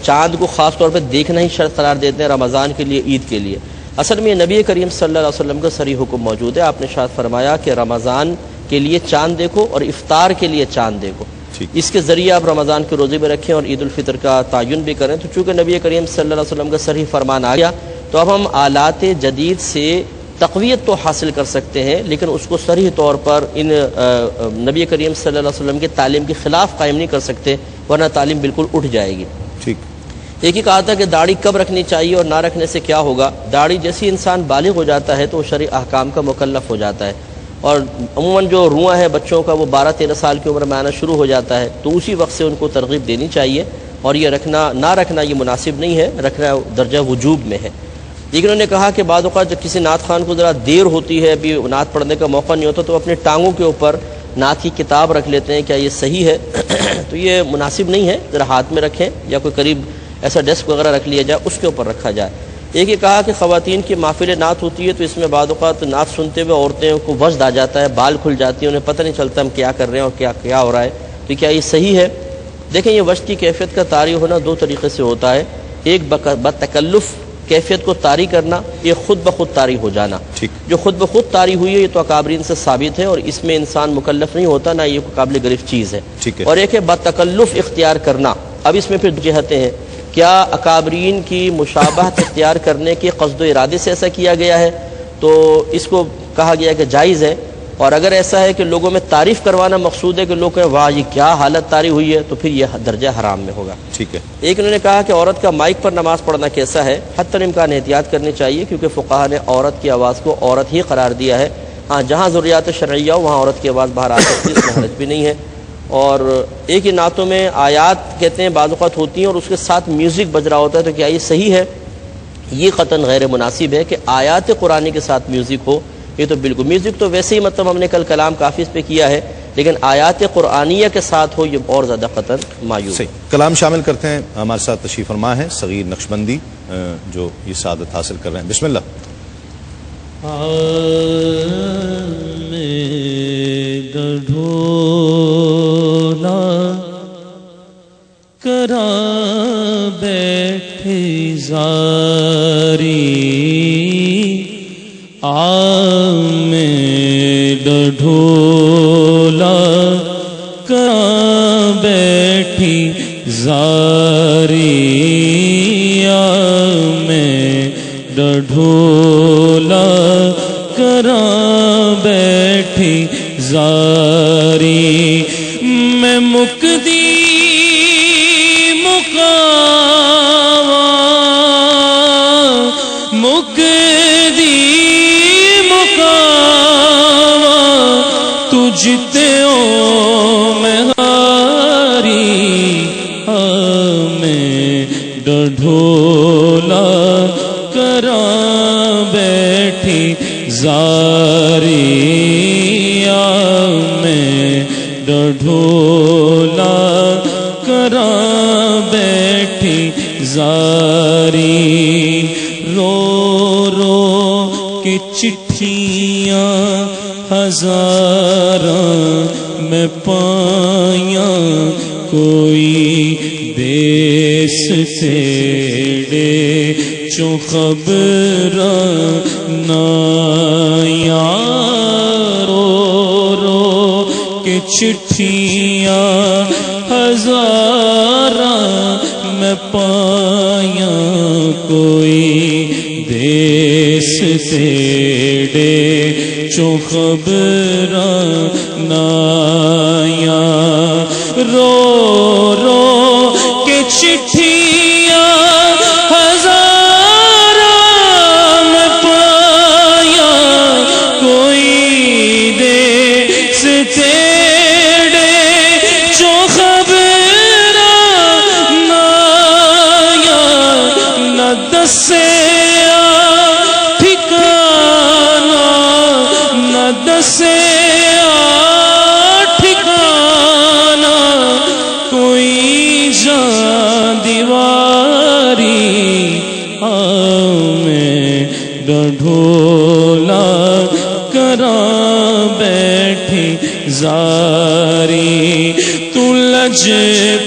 چاند کو خاص طور پہ دیکھنا ہی شرط قرار دیتے ہیں رمضان کے لیے, عید کے لیے. اصل میں نبی کریم صلی اللہ علیہ وسلم کا صریح حکم موجود ہے. آپ نے ارشاد فرمایا کہ رمضان کے لیے چاند دیکھو اور افطار کے لیے چاند دیکھو. اس کے ذریعے آپ رمضان کے روزے بھی رکھیں اور عید الفطر کا تعین بھی کریں. تو چونکہ نبی کریم صلی اللہ علیہ وسلم کا صریح فرمان آ گیا, تو اب ہم آلات جدید سے تقویت تو حاصل کر سکتے ہیں, لیکن اس کو صریح طور پر ان نبی کریم صلی اللہ علیہ وسلم کی تعلیم کے خلاف قائم نہیں کر سکتے, ورنہ تعلیم بالکل اٹھ جائے گی. ٹھیک. ایک ہی کہا تھا کہ داڑھی کب رکھنی چاہیے اور نہ رکھنے سے کیا ہوگا. داڑھی جیسی انسان بالغ ہو جاتا ہے تو وہ شرعی احکام کا مکلف ہو جاتا ہے, اور عموماً جو رواں ہے بچوں کا وہ 12-13 سال کی عمر میں آنا شروع ہو جاتا ہے, تو اسی وقت سے ان کو ترغیب دینی چاہیے. اور یہ رکھنا نہ رکھنا یہ مناسب نہیں ہے, رکھنا درجہ وجوب میں ہے. لیکن انہوں نے کہا کہ بعض اوقات جب کسی نعت خوان کو ذرا دیر ہوتی ہے, ابھی نعت پڑھنے کا موقع نہیں ہوتا, تو اپنے ٹانگوں کے اوپر نعت کی کتاب رکھ لیتے ہیں. کیا یہ صحیح ہے؟ تو یہ مناسب نہیں ہے. ذرا ہاتھ میں رکھیں یا کوئی قریب ایسا ڈیسک وغیرہ رکھ لیا جائے, اس کے اوپر رکھا جائے. ایک یہ کہا کہ خواتین کی محفل نعت ہوتی ہے, تو اس میں بعض اوقات نعت سنتے ہوئے عورتیں کو وجد آ جاتا ہے, بال کھل جاتی ہیں, انہیں پتہ نہیں چلتا ہم کیا کر رہے ہیں اور کیا ہو رہا ہے. تو کیا یہ صحیح ہے؟ دیکھیں یہ وجد کی کیفیت کا طاری ہونا 2 طریقے سے ہوتا ہے. ایک بتکلف کیفیت کو طاری کرنا، یہ خود بخود طاری ہو جانا، جو خود بخود طاری ہوئی ہے یہ تو اکابرین سے ثابت ہے، اور اس میں انسان مکلف نہیں ہوتا، نہ یہ قابل گرفت چیز ہے۔ اور ایک ہے بتکلف اختیار کرنا۔ اب اس میں پھر جہتیں ہیں، کیا اکابرین کی مشابہت اختیار کرنے کے قصد و ارادے سے ایسا کیا گیا ہے تو اس کو کہا گیا کہ جائز ہے، اور اگر ایسا ہے کہ لوگوں میں تعریف کروانا مقصود ہے کہ لوگ کہیں واہ یہ کیا حالت طاری ہوئی ہے، تو پھر یہ درجہ حرام میں ہوگا۔ ٹھیک ہے۔ ایک انہوں نے کہا کہ عورت کا مائک پر نماز پڑھنا کیسا ہے؟ حتی الامکان احتیاط کرنی چاہیے، کیونکہ فقہا نے عورت کی آواز کو عورت ہی قرار دیا ہے۔ ہاں جہاں ضروریات شرعیہ ہو وہاں عورت کی آواز باہر آ سکتی ہے، اس میں حرج بھی نہیں ہے۔ اور ایک ہی نعتوں میں آیات کہتے ہیں بعض اوقات ہوتی ہیں اور اس کے ساتھ میوزک بج رہا ہوتا ہے، تو کیا یہ صحیح ہے؟ یہ قطعاً غیر مناسب ہے کہ آیات قرآنی کے ساتھ میوزک ہو، یہ تو بالکل، میوزک تو ویسے ہی مطلب ہم نے کل کلام کافی اس پہ کیا ہے، لیکن آیات قرآنیہ کے ساتھ ہو یہ اور زیادہ قطعاً مایوس۔ صحیح، کلام شامل کرتے ہیں۔ ہمارے ساتھ تشریف فرما ہے صغیر نقشبندی جو یہ سعادت حاصل کر رہے ہیں۔ بسم اللہ۔ کرا بیٹھے زاری ڈھولا کرا بیٹھی زاری میں ڈھولا کرا بیٹھی زاری میں مکدی جتے او میں ہاری میں ڈھولا کرا بیٹھی زاری میں ڈھولا کرا بیٹھی زاری رو رو کے چٹھیاں ہزاراں میں پائیاں کوئی دیس تیڑے چوں خبراں نایاں رو رو کے چٹھیاں ہزاراں میں پائیاں کوئی دیس تیڑے چوں خبراں نایاں رو رو کے چٹھیاں ہزاراں میں پایا کوئی دیس تیڑے چوں خبراں نایاں نہ دسے ٹھکانا کوئی جان دیواری میں ڈھولا کرا بیٹھی زاری تو لج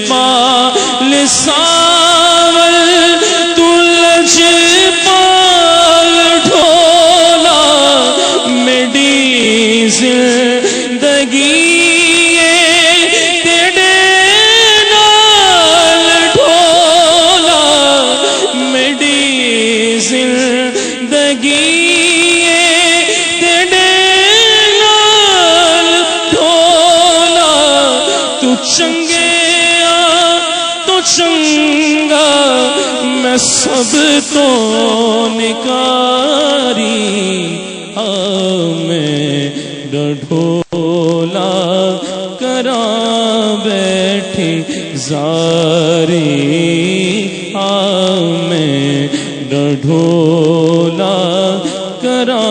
پال ساول تو لج پال ڈھولا میری زندگی تیرے نال ڈھولا میری زندگی تیرے نال ڈھولا تو چنگیا تو چنگا میں سب تو نکاری میں ڈھولا کرا بیٹھی زاری میں ڈھولا کرا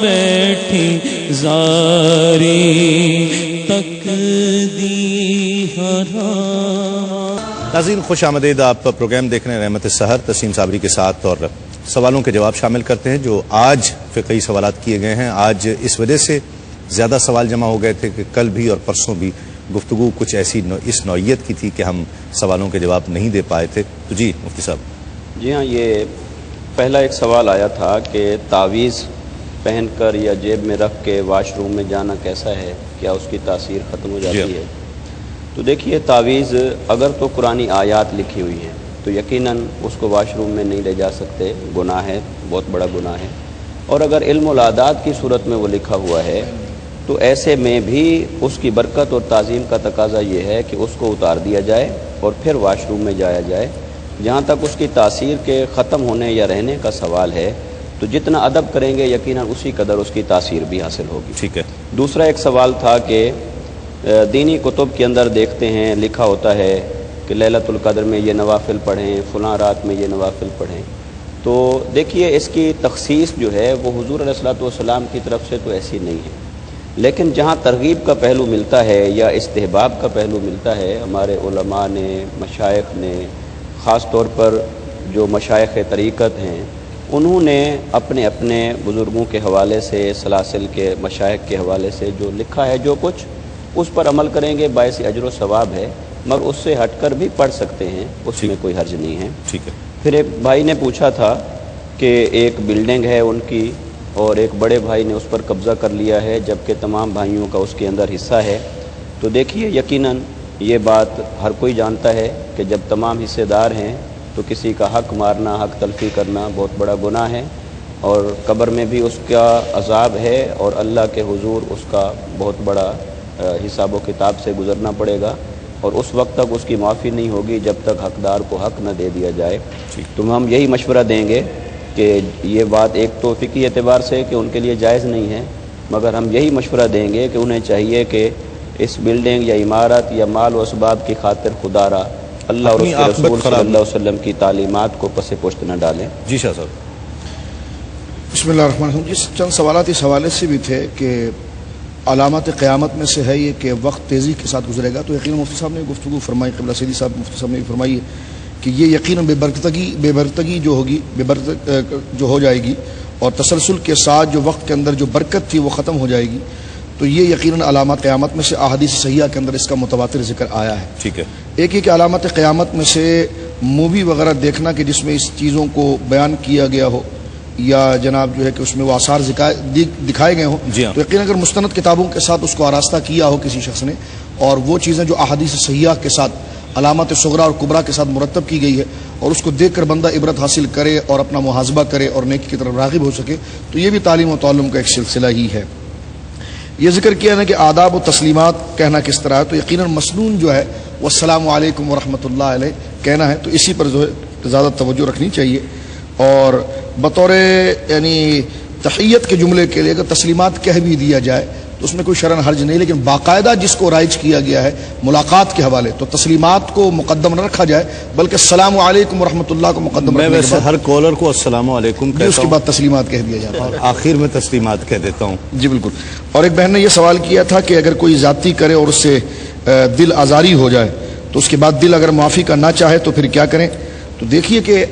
بیٹھی زاری تک دی حرام۔ ناظرین خوش آمدید، آپ پروگرام دیکھ رہے ہیں رحمت سحر تسیم صابری کے ساتھ، اور سوالوں کے جواب شامل کرتے ہیں جو آج فقہی سوالات کیے گئے ہیں۔ آج اس وجہ سے زیادہ سوال جمع ہو گئے تھے کہ کل بھی اور پرسوں بھی گفتگو کچھ ایسی اس نوعیت کی تھی کہ ہم سوالوں کے جواب نہیں دے پائے تھے۔ تو جی مفتی صاحب۔ جی ہاں، یہ پہلا ایک سوال آیا تھا کہ تعویذ پہن کر یا جیب میں رکھ کے واش روم میں جانا کیسا ہے، کیا اس کی تاثیر ختم ہو جاتی ہے؟ تو دیکھیے، تعویذ اگر تو قرآنی آیات لکھی ہوئی ہیں تو یقیناً اس کو واش روم میں نہیں لے جا سکتے، گناہ ہے، بہت بڑا گناہ ہے. اور اگر علم العادات کی صورت میں وہ لکھا ہوا ہے تو ایسے میں بھی اس کی برکت اور تعظیم کا تقاضا یہ ہے کہ اس کو اتار دیا جائے اور پھر واش روم میں جایا جائے. جہاں تک اس کی تاثیر کے ختم ہونے یا رہنے کا سوال ہے تو جتنا ادب کریں گے یقیناً اسی قدر اس کی تاثیر بھی حاصل ہوگی. ٹھیک ہے. دوسرا ایک سوال تھا کہ دینی کتب کے اندر دیکھتے ہیں لکھا ہوتا ہے کہ لیلۃ القدر میں یہ نوافل پڑھیں، فلاں رات میں یہ نوافل پڑھیں. تو دیکھیے، اس کی تخصیص جو ہے وہ حضور علیہ الصلوۃ والسلام کی طرف سے تو ایسی نہیں ہے، لیکن جہاں ترغیب کا پہلو ملتا ہے یا استحباب کا پہلو ملتا ہے، ہمارے علماء نے، مشائخ نے، خاص طور پر جو مشائخ طریقت ہیں، انہوں نے اپنے اپنے بزرگوں کے حوالے سے، سلاسل کے مشائخ کے حوالے سے جو لکھا ہے، جو کچھ اس پر عمل کریں گے باعث اجر و ثواب ہے، مگر اس سے ہٹ کر بھی پڑھ سکتے ہیں، اس میں کوئی حرج نہیں ہے. ٹھیک ہے. پھر ایک بھائی نے پوچھا تھا کہ ایک بلڈنگ ہے ان کی اور ایک بڑے بھائی نے اس پر قبضہ کر لیا ہے جبکہ تمام بھائیوں کا اس کے اندر حصہ ہے. تو دیکھیے، یقیناً یہ بات ہر کوئی جانتا ہے کہ جب تمام حصے دار ہیں تو کسی کا حق مارنا، حق تلفی کرنا بہت بڑا گناہ ہے، اور قبر میں بھی اس کا عذاب ہے اور اللہ کے حضور اس کا بہت بڑا حساب و کتاب سے گزرنا پڑے گا، اور اس وقت تک اس کی معافی نہیں ہوگی جب تک حقدار کو حق نہ دے دیا جائے. تو ہم یہی مشورہ دیں گے کہ یہ بات ایک تو فقہی اعتبار سے کہ ان کے لیے جائز نہیں ہے، مگر ہم یہی مشورہ دیں گے کہ انہیں چاہیے کہ اس بلڈنگ یا عمارت یا مال و اسباب کی خاطر خدا را اللہ اور اس کے رسول صلی اللہ علیہ وسلم کی تعلیمات کو پس پشت نہ ڈالیں. جی شاہ صاحب. بسم اللہ الرحمن الرحیم. جس چند سوالات اس حوالے سے بھی تھے کہ علامات قیامت میں سے ہے یہ کہ وقت تیزی کے ساتھ گزرے گا، تو یقیناً مفتی صاحب نے گفتگو فرمائی، قبلہ سیدی صاحب مفتی صاحب نے بھی فرمائی ہے کہ یہ یقیناً بے برکتگی جو ہوگی، جو ہو جائے گی، اور تسلسل کے ساتھ جو وقت کے اندر جو برکت تھی وہ ختم ہو جائے گی. تو یہ یقیناً علامات قیامت میں سے احادیث صحیحہ کے اندر اس کا متواتر ذکر آیا ہے. ٹھیک ہے. ایک یہ کہ علامات قیامت میں سے مووی وغیرہ دیکھنا کہ جس میں اس چیزوں کو بیان کیا گیا ہو یا جناب جو ہے کہ اس میں وہ آثار دکھائے گئے ہوں، تو یقیناً اگر مستند کتابوں کے ساتھ اس کو آراستہ کیا ہو کسی شخص نے، اور وہ چیزیں جو احادیث صحیحہ کے ساتھ علامات صغرا اور کبرا کے ساتھ مرتب کی گئی ہے، اور اس کو دیکھ کر بندہ عبرت حاصل کرے اور اپنا محاسبہ کرے اور نیکی کی طرف راغب ہو سکے، تو یہ بھی تعلیم و تعلم کا ایک سلسلہ ہی ہے. یہ ذکر کیا ہے کہ آداب و تسلیمات کہنا کس طرح ہے، تو یقیناً مسنون جو ہے وہ السلام علیکم ورحمۃ اللہ علیہ کہنا ہے، تو اسی پر جو ہے زیادہ توجہ رکھنی چاہیے. اور بطور یعنی تحیت کے جملے کے لیے اگر تسلیمات کہہ بھی دیا جائے تو اس میں کوئی شرعاً حرج نہیں، لیکن باقاعدہ جس کو رائج کیا گیا ہے ملاقات کے حوالے، تو تسلیمات کو مقدم نہ رکھا جائے بلکہ السلام علیکم ورحمۃ اللہ کو مقدم رکھنے کے بعد، میں ویسے ہر کالر کو السلام علیکم کہتا ہوں، اس کے بعد تسلیمات کہہ دیا جاتا ہے، آخر میں تسلیمات کہہ دیتا ہوں. جی بالکل. اور ایک بہن نے یہ سوال کیا تھا کہ اگر کوئی زیادتی کرے اور اس سے دل آزاری ہو جائے تو اس کے بعد دل اگر معافی کا نہ چاہے تو پھر کیا کریں؟ تو دیکھیے کہ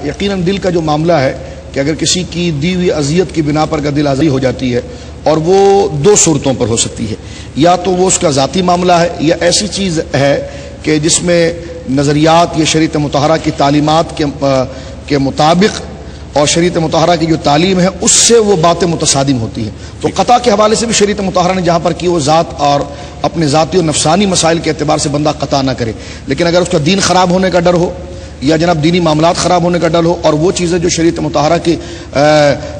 یقیناً دل کا جو معاملہ ہے کہ اگر کسی کی دی ہوئی اذیت کی بنا پر دل آزاری ہو جاتی ہے، اور وہ دو صورتوں پر ہو سکتی ہے، یا تو وہ اس کا ذاتی معاملہ ہے، یا ایسی چیز ہے کہ جس میں نظریات یا شریعت مطہرہ کی تعلیمات کے مطابق اور شریعت مطہرہ کی جو تعلیم ہے اس سے وہ باتیں متصادم ہوتی ہیں. تو قطع کے حوالے سے بھی شریعت مطہرہ نے جہاں پر کی وہ ذات اور اپنے ذاتی اور نفسانی مسائل کے اعتبار سے بندہ قطع نہ کرے، لیکن اگر اس کا دین خراب ہونے کا ڈر ہو یا جناب دینی معاملات خراب ہونے کا ڈر ہو، اور وہ چیزیں جو شریعت مطہرہ کی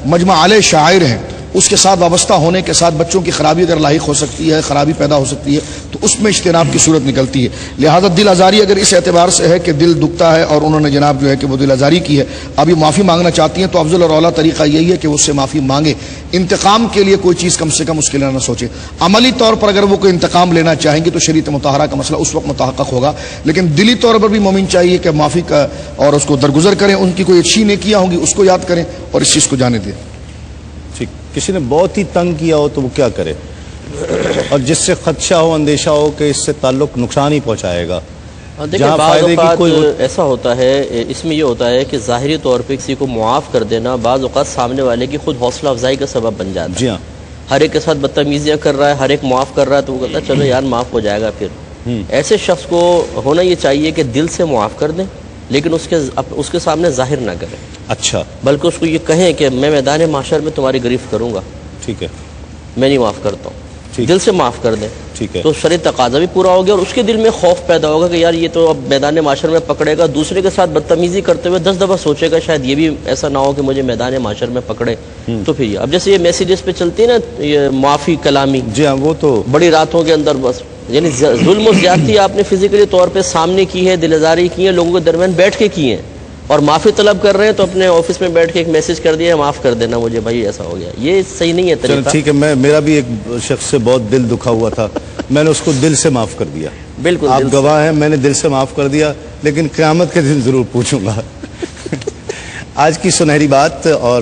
مجمع علیہ شاعر ہیں اس کے ساتھ وابستہ ہونے کے ساتھ بچوں کی خرابی اگر لاحق ہو سکتی ہے، خرابی پیدا ہو سکتی ہے، تو اس میں اجتناب کی صورت نکلتی ہے. لہذا دل آزاری اگر اس اعتبار سے ہے کہ دل دکھتا ہے اور انہوں نے جناب جو ہے کہ وہ دل آزاری کی ہے، ابھی معافی مانگنا چاہتی ہیں، تو افضل اور اعلیٰ طریقہ یہی ہے کہ وہ اس سے معافی مانگے. انتقام کے لیے کوئی چیز کم سے کم اس کے لیے نہ سوچے. عملی طور پر اگر وہ کوئی انتقام لینا چاہیں گے تو شریعت مطہرہ کا مسئلہ اس وقت متحقق ہوگا، لیکن دلی طور پر بھی مومن چاہیے کہ معافی کا اور اس کو درگزر کریں، ان کی کوئی اچھی نیکیاں ہوں گی اس کو یاد کریں اور اس چیز کو جانے دیں. کسی نے بہت ہی تنگ کیا ہو تو وہ کیا کرے، اور جس سے خدشہ ہو، اندیشہ ہو کہ اس سے تعلق نقصان ہی پہنچائے گا؟ دیکھیں بعض اوقات ایسا ہوتا ہے، اس میں یہ ہوتا ہے کہ ظاہری طور پہ کسی کو معاف کر دینا بعض اوقات سامنے والے کی خود حوصلہ افزائی کا سبب بن جاتا ہے. جی ہاں. ہر ایک کے ساتھ بدتمیزیاں کر رہا ہے، ہر ایک معاف کر رہا ہے، تو وہ کہتا ہے چلو یار معاف ہو جائے گا. پھر ایسے شخص کو ہونا یہ چاہیے کہ دل سے معاف کر دیں، لیکن اس کے سامنے ظاہر نہ کریں. اچھا، بلکہ اس کو یہ کہیں کہ میں میدان محشر میں تمہاری گرفت کروں گا، ٹھیک ہے، میں نہیں معاف کرتا ہوں، دل سے معاف کر دیں، ٹھیک ہے، تو شرعی تقاضا بھی پورا ہو گیا، اور اس کے دل میں خوف پیدا ہوگا کہ یار یہ تو اب میدان معاشر میں پکڑے گا، دوسرے کے ساتھ بدتمیزی کرتے ہوئے 10 دفعہ سوچے گا شاید یہ بھی ایسا نہ ہو کہ مجھے میدان معاشر میں پکڑے. تو پھر اب جیسے یہ میسیجز پہ چلتی ہے نا یہ معافی کلامی، جی ہاں، وہ تو بڑی راتوں کے اندر بس، یعنی ظلم و زیادتی آپ نے فزیکلی طور پہ سامنے کی ہے، دل آزاری کی ہے، لوگوں کے درمیان بیٹھ کے کی ہیں، اور معافی طلب کر رہے ہیں تو اپنے آفس میں بیٹھ کے ایک میسج کر دیا معاف کر دینا مجھے بھائی ایسا ہو گیا. یہ صحیح نہیں ہے طریقہ. ٹھیک ہے، میرا بھی ایک شخص سے بہت دل دکھا ہوا تھا، میں نے اس کو دل سے معاف کر دیا. بالکل آپ گواہ ہیں، میں نے دل سے معاف کر دیا، لیکن قیامت کے دن ضرور پوچھوں گا. آج کی سنہری بات، اور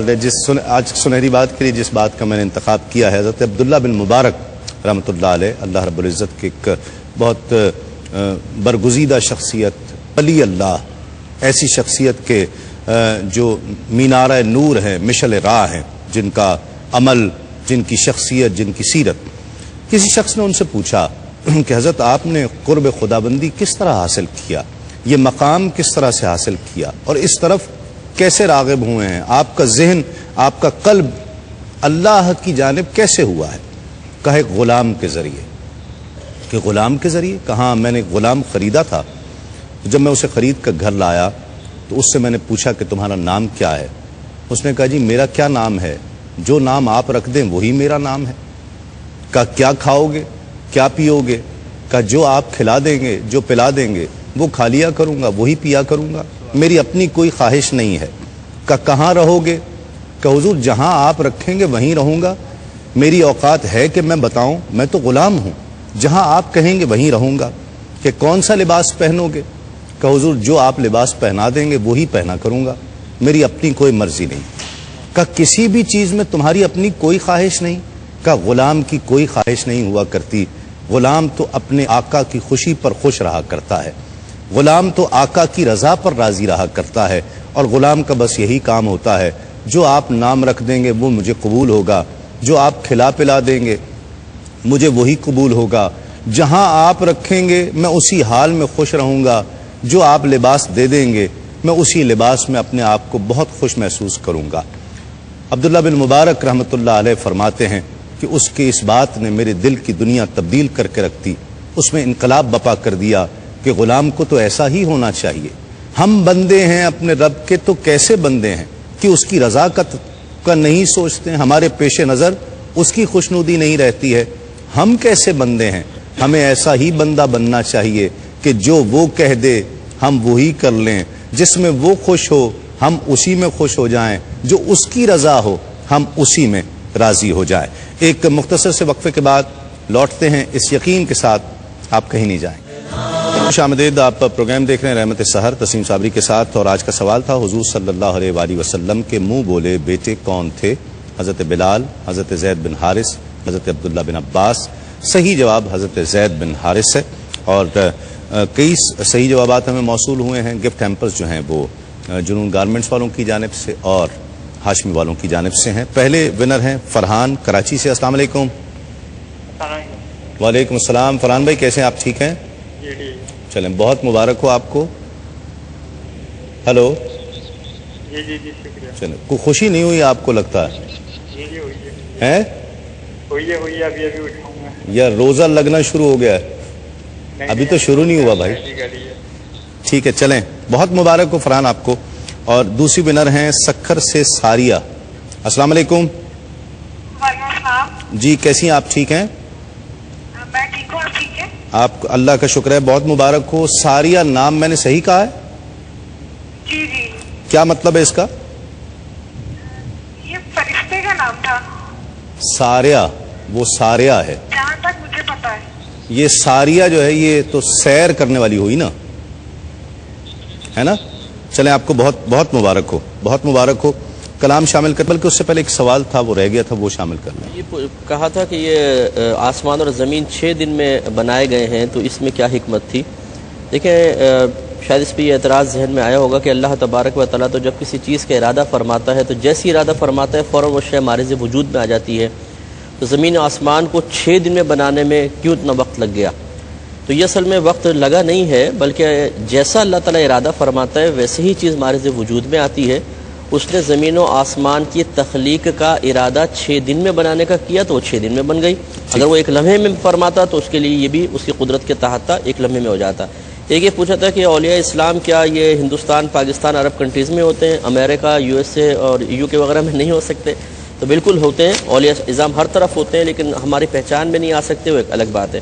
آج سنہری بات کے لیے جس بات کا میں نے انتخاب کیا ہے، حضرت عبداللہ بن مبارک رحمۃ اللہ علیہ، اللہ رب العزت کے ایک بہت برگزیدہ شخصیت، ولی اللہ، ایسی شخصیت کے جو مینارہ نور ہیں، مشعل راہ ہیں، جن کا عمل، جن کی شخصیت، جن کی سیرت. کسی شخص نے ان سے پوچھا کہ حضرت آپ نے قرب خدابندی کس طرح حاصل کیا، یہ مقام کس طرح سے حاصل کیا، اور اس طرف کیسے راغب ہوئے ہیں، آپ کا ذہن، آپ کا قلب اللہ کی جانب کیسے ہوا ہے؟ کہا ایک غلام کے ذریعے. کہ غلام کے ذریعے؟ کہاں، میں نے ایک غلام خریدا تھا، جب میں اسے خرید کر گھر لایا تو اس سے میں نے پوچھا کہ تمہارا نام کیا ہے؟ اس نے کہا جی میرا کیا نام ہے، جو نام آپ رکھ دیں وہی میرا نام ہے. کہا کیا کھاؤ گے، کیا پیو گے؟ کہا جو آپ کھلا دیں گے، جو پلا دیں گے وہ کھا لیا کروں گا، وہی پیا کروں گا، میری اپنی کوئی خواہش نہیں ہے. کہا کہاں رہو گے؟ کہ حضور جہاں آپ رکھیں گے وہیں رہوں گا، میری اوقات ہے کہ میں بتاؤں؟ میں تو غلام ہوں، جہاں آپ کہیں گے وہیں رہوں گا. کہ کون سا لباس پہنو گے؟ کہ حضور جو آپ لباس پہنا دیں گے وہی پہنا کروں گا، میری اپنی کوئی مرضی نہیں. کہ کسی بھی چیز میں تمہاری اپنی کوئی خواہش نہیں؟ کہ غلام کی کوئی خواہش نہیں ہوا کرتی، غلام تو اپنے آقا کی خوشی پر خوش رہا کرتا ہے، غلام تو آقا کی رضا پر راضی رہا کرتا ہے، اور غلام کا بس یہی کام ہوتا ہے جو آپ نام رکھ دیں گے وہ مجھے قبول ہوگا، جو آپ کھلا پلا دیں گے مجھے وہی قبول ہوگا، جہاں آپ رکھیں گے میں اسی حال میں خوش رہوں گا، جو آپ لباس دے دیں گے میں اسی لباس میں اپنے آپ کو بہت خوش محسوس کروں گا. عبداللہ بن مبارک رحمۃ اللہ علیہ فرماتے ہیں کہ اس کی اس بات نے میرے دل کی دنیا تبدیل کر کے رکھ دی، اس میں انقلاب بپا کر دیا کہ غلام کو تو ایسا ہی ہونا چاہیے. ہم بندے ہیں اپنے رب کے، تو کیسے بندے ہیں کہ اس کی رضا کا نہیں سوچتے، ہمارے پیش نظر اس کی خوشنودی نہیں رہتی ہے. ہم کیسے بندے ہیں؟ ہمیں ایسا ہی بندہ بننا چاہیے کہ جو وہ کہہ دے ہم وہی کر لیں، جس میں وہ خوش ہو ہم اسی میں خوش ہو جائیں، جو اس کی رضا ہو ہم اسی میں راضی ہو جائیں. ایک مختصر سے وقفے کے بعد لوٹتے ہیں اس یقین کے ساتھ آپ کہیں نہیں جائیں. خوش آمدید، آپ پروگرام دیکھ رہے ہیں رحمت سحر تسیم صابری کے ساتھ، اور آج کا سوال تھا حضور صلی اللہ علیہ وآلہ وسلم کے منہ بولے بیٹے کون تھے؟ حضرت بلال، حضرت زید بن حارث، حضرت عبداللہ بن عباس. صحیح جواب حضرت زید بن حارث ہے، اور کئی صحیح جوابات ہمیں موصول ہوئے ہیں. گفٹ ہیمپرز جو ہیں وہ جنون گارمنٹس والوں کی جانب سے اور ہاشمی والوں کی جانب سے ہیں. پہلے ونر ہیں فرحان کراچی سے. السلام علیکم. وعلیکم السلام. فرحان بھائی کیسے ہیں آپ؟ ٹھیک ہیں؟ چلیں بہت مبارک ہو آپ کو. ہلو. جی شکریہ. چلیں کوئی خوشی نہیں ہوئی آپ کو لگتا ہے؟ ہیں ہوئی ابھی اٹھاؤں گا. یا روزہ لگنا شروع ہو گیا ہے؟ ابھی تو شروع نہیں ہوا بھائی. ٹھیک ہے چلیں بہت مبارک ہو فرحان آپ کو. اور دوسری ونر ہیں سکھر سے ساریہ. السلام علیکم. جی کیسی ہیں آپ؟ ٹھیک ہیں؟ میں ٹھیک ہوں. آپ ٹھیک ہیں؟ آپ اللہ کا شکر ہے. بہت مبارک ہو. ساریہ نام میں نے صحیح کہا ہے؟ جی. کیا مطلب ہے اس کا؟ یہ فرشتے کا نام تھا. ساریہ وہ ساریہ ہے جہاں تک مجھے پتا ہے. یہ ساریہ جو ہے یہ تو سیر کرنے والی ہوئی نا، ہے نا؟ چلیں آپ کو بہت بہت مبارک ہو. بہت مبارک ہو. کلام شامل کر، بلکہ اس سے پہلے ایک سوال تھا وہ رہ گیا تھا، وہ شامل کر لیں. یہ کہا تھا کہ یہ آسمان اور زمین 6 دن میں بنائے گئے ہیں، تو اس میں کیا حکمت تھی؟ دیکھیں شاید اس پہ یہ اعتراض ذہن میں آیا ہوگا کہ اللہ تبارک و تعالیٰ تو جب کسی چیز کا ارادہ فرماتا ہے تو جیسی ارادہ فرماتا ہے فوراً وہ شے معرض وجود میں آ جاتی ہے. تو زمین و آسمان کو 6 دن میں بنانے میں کیوں اتنا وقت لگ گیا؟ تو یہ اصل میں وقت لگا نہیں ہے، بلکہ جیسا اللہ تعالیٰ ارادہ فرماتا ہے ویسے ہی چیز معرض وجود میں آتی ہے. اس نے زمین و آسمان کی تخلیق کا ارادہ 6 دن میں بنانے کا کیا تو وہ 6 دن میں بن گئی. اگر وہ 1 لمحے میں فرماتا تو اس کے لیے یہ بھی اس کی قدرت کے تحت تھا، 1 لمحے میں ہو جاتا. ایک یہ پوچھا تھا کہ اولیاء اسلام کیا یہ ہندوستان، پاکستان، عرب کنٹریز میں ہوتے ہیں، امریکہ، USA اور UK وغیرہ میں نہیں ہو سکتے؟ تو بالکل ہوتے ہیں، اولیاء اعظام ہر طرف ہوتے ہیں، لیکن ہماری پہچان میں نہیں آ سکتے، وہ ایک الگ بات ہے.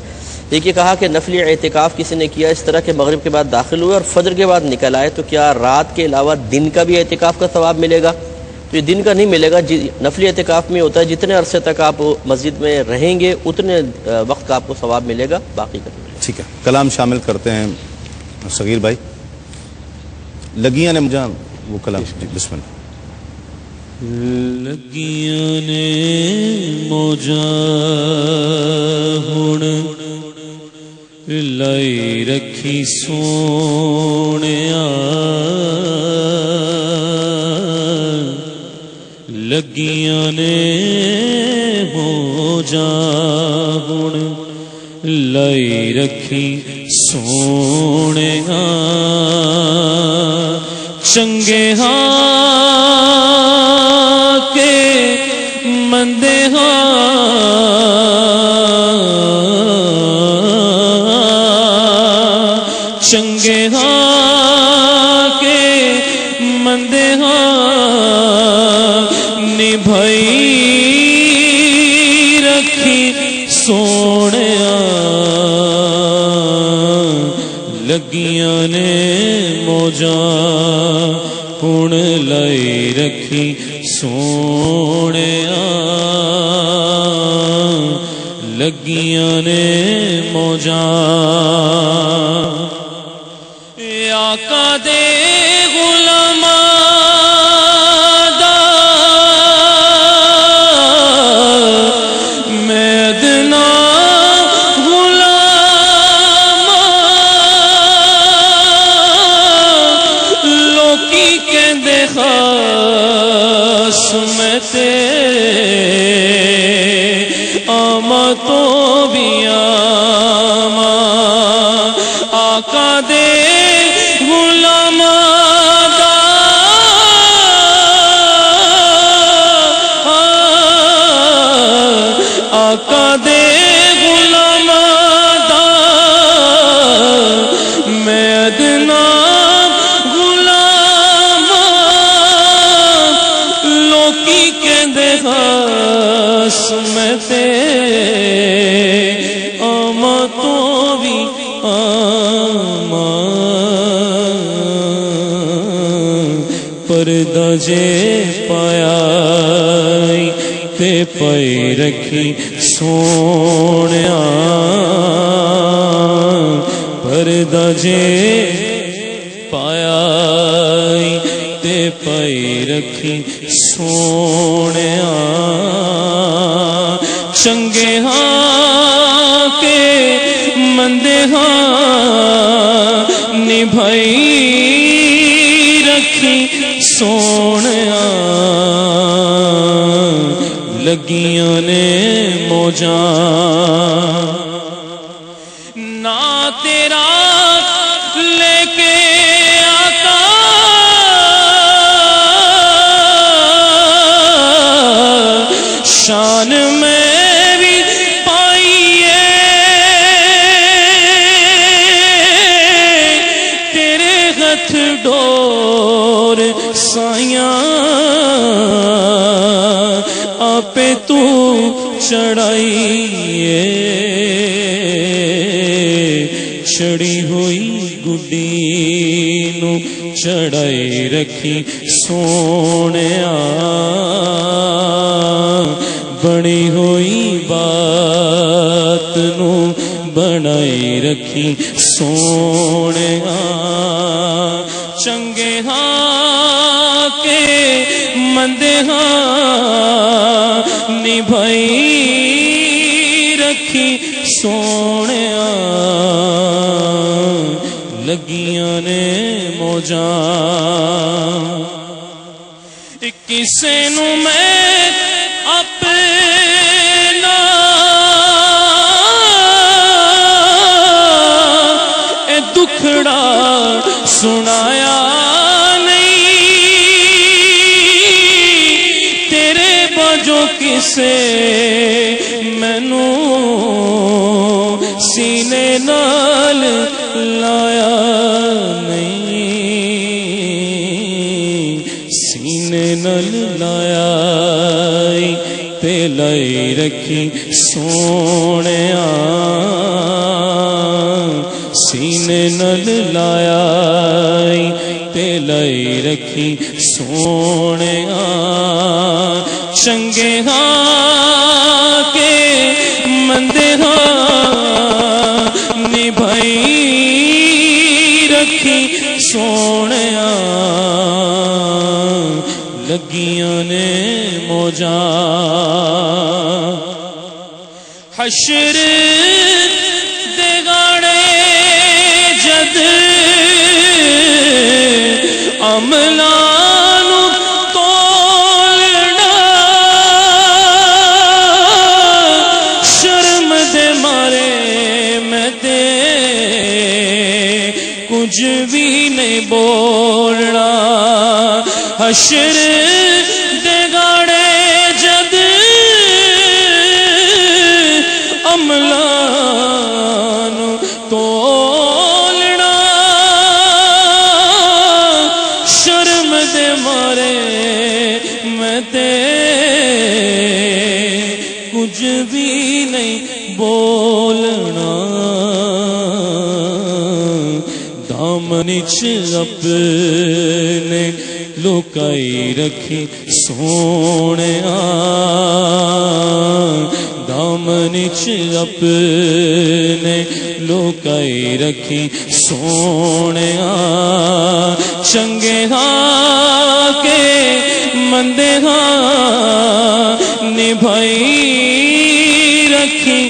ایک یہ کہا کہ نفلی اعتکاف کسی نے کیا اس طرح کہ مغرب کے بعد داخل ہوئے اور فجر کے بعد نکل آئے تو کیا رات کے علاوہ دن کا بھی اعتکاف کا ثواب ملے گا؟ تو یہ دن کا نہیں ملے گا. نفلی اعتکاف میں ہوتا ہے جتنے عرصے تک آپ مسجد میں رہیں گے اتنے وقت کا آپ کو ثواب ملے گا، باقی کا. ٹھیک ہے، کلام شامل کرتے ہیں صغیر بھائی. لگیاں نے مجھے وہ کلام، بسم اللہ. لگیاں نے موجاں ہن لائی رکھی سونیا، لگیاں نے موجاں ہن لائی رکھی سونیا، چنگے ہاں کے مندے ہاں، چنگے ہاں کے مندے ہاں، نبھائی رکھی سونیا، لگیاں نے موجاں ہن لائی رکھی سونیا، لگیاں نے موجاں. آقا دے غلاماں دا میں ادنا میں تیرے آما تو بھی آما، آقا دے غلام دا آقا دے غلام دا میں ادنا میں تے آما تو بھی آما، پردہ جے پایا تے پائی رکھی سونیا، پردہ جے پایا تے پائی رکھی سونیا، چنگے ہاں کے مندے ہاں، نبھائی رکھی سونیا، لگیاں نے موجاں. نہ تیرا لے کے آقا شان میں بھی پائیے، تیرے ہتھ ڈور سائیاں آپ تو چڑھائیے، چڑھی ہوئی گڈی نو چڑھائی رکھی سونیا، بنی ہوئی بات نو بنائی رکھی سونیا، چنگے ہاں کے مندے ہاں، نبھائی رکھی سونیا، لگیاں نے موجاں. کسے نو میں اپنا اے دکھڑا سنایا نہیں، سے مینوں سینے نال لایا نہیں، سینے نال لایا تے لائی رکھی سونیا، سینے نال لایا تے لائی رکھی سونیا، چنگے ہاں کے مندے ہاں نبھائی رکھی سونیا، لگیاں نے موجاں حشر دے گاڑے جد عملاں نو تولنا، شرم دے مارے میں تے کچھ بھی نہیں بولنا، حشر دے گاڑے جد عملاں نو تولنا، شرم دے مارے میں تے کچھ بھی نہیں بولنا، دامن چ اپنے لکائی رکھی سونیا، دامن چ اپنے لکائی رکھی سونیا، چنگے ہاں کے مندے ہاں نبھائی رکھی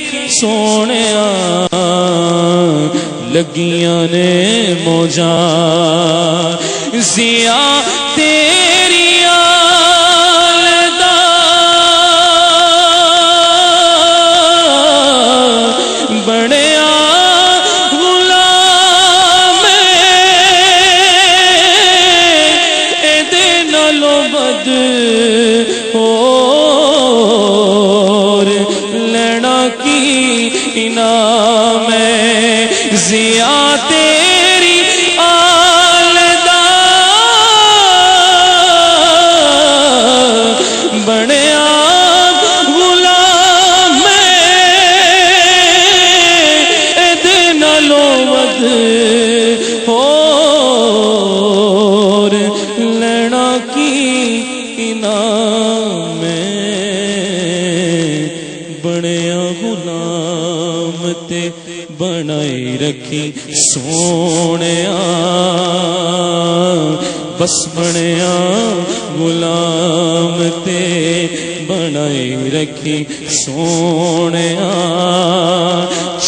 سونیا، لگیاں نے موجاں زیا تیری آلدا بڑیا غلام ایدے نالوں بد اور لینا کی انعام ہے، زیا تیری آلدا بڑیا غلام ایدے نالوں ود اور لینا کی انعام بڑیا غلام تے بنائی رکھی سونیا، بس بنیا غلام تے بنائی رکھی سونیا،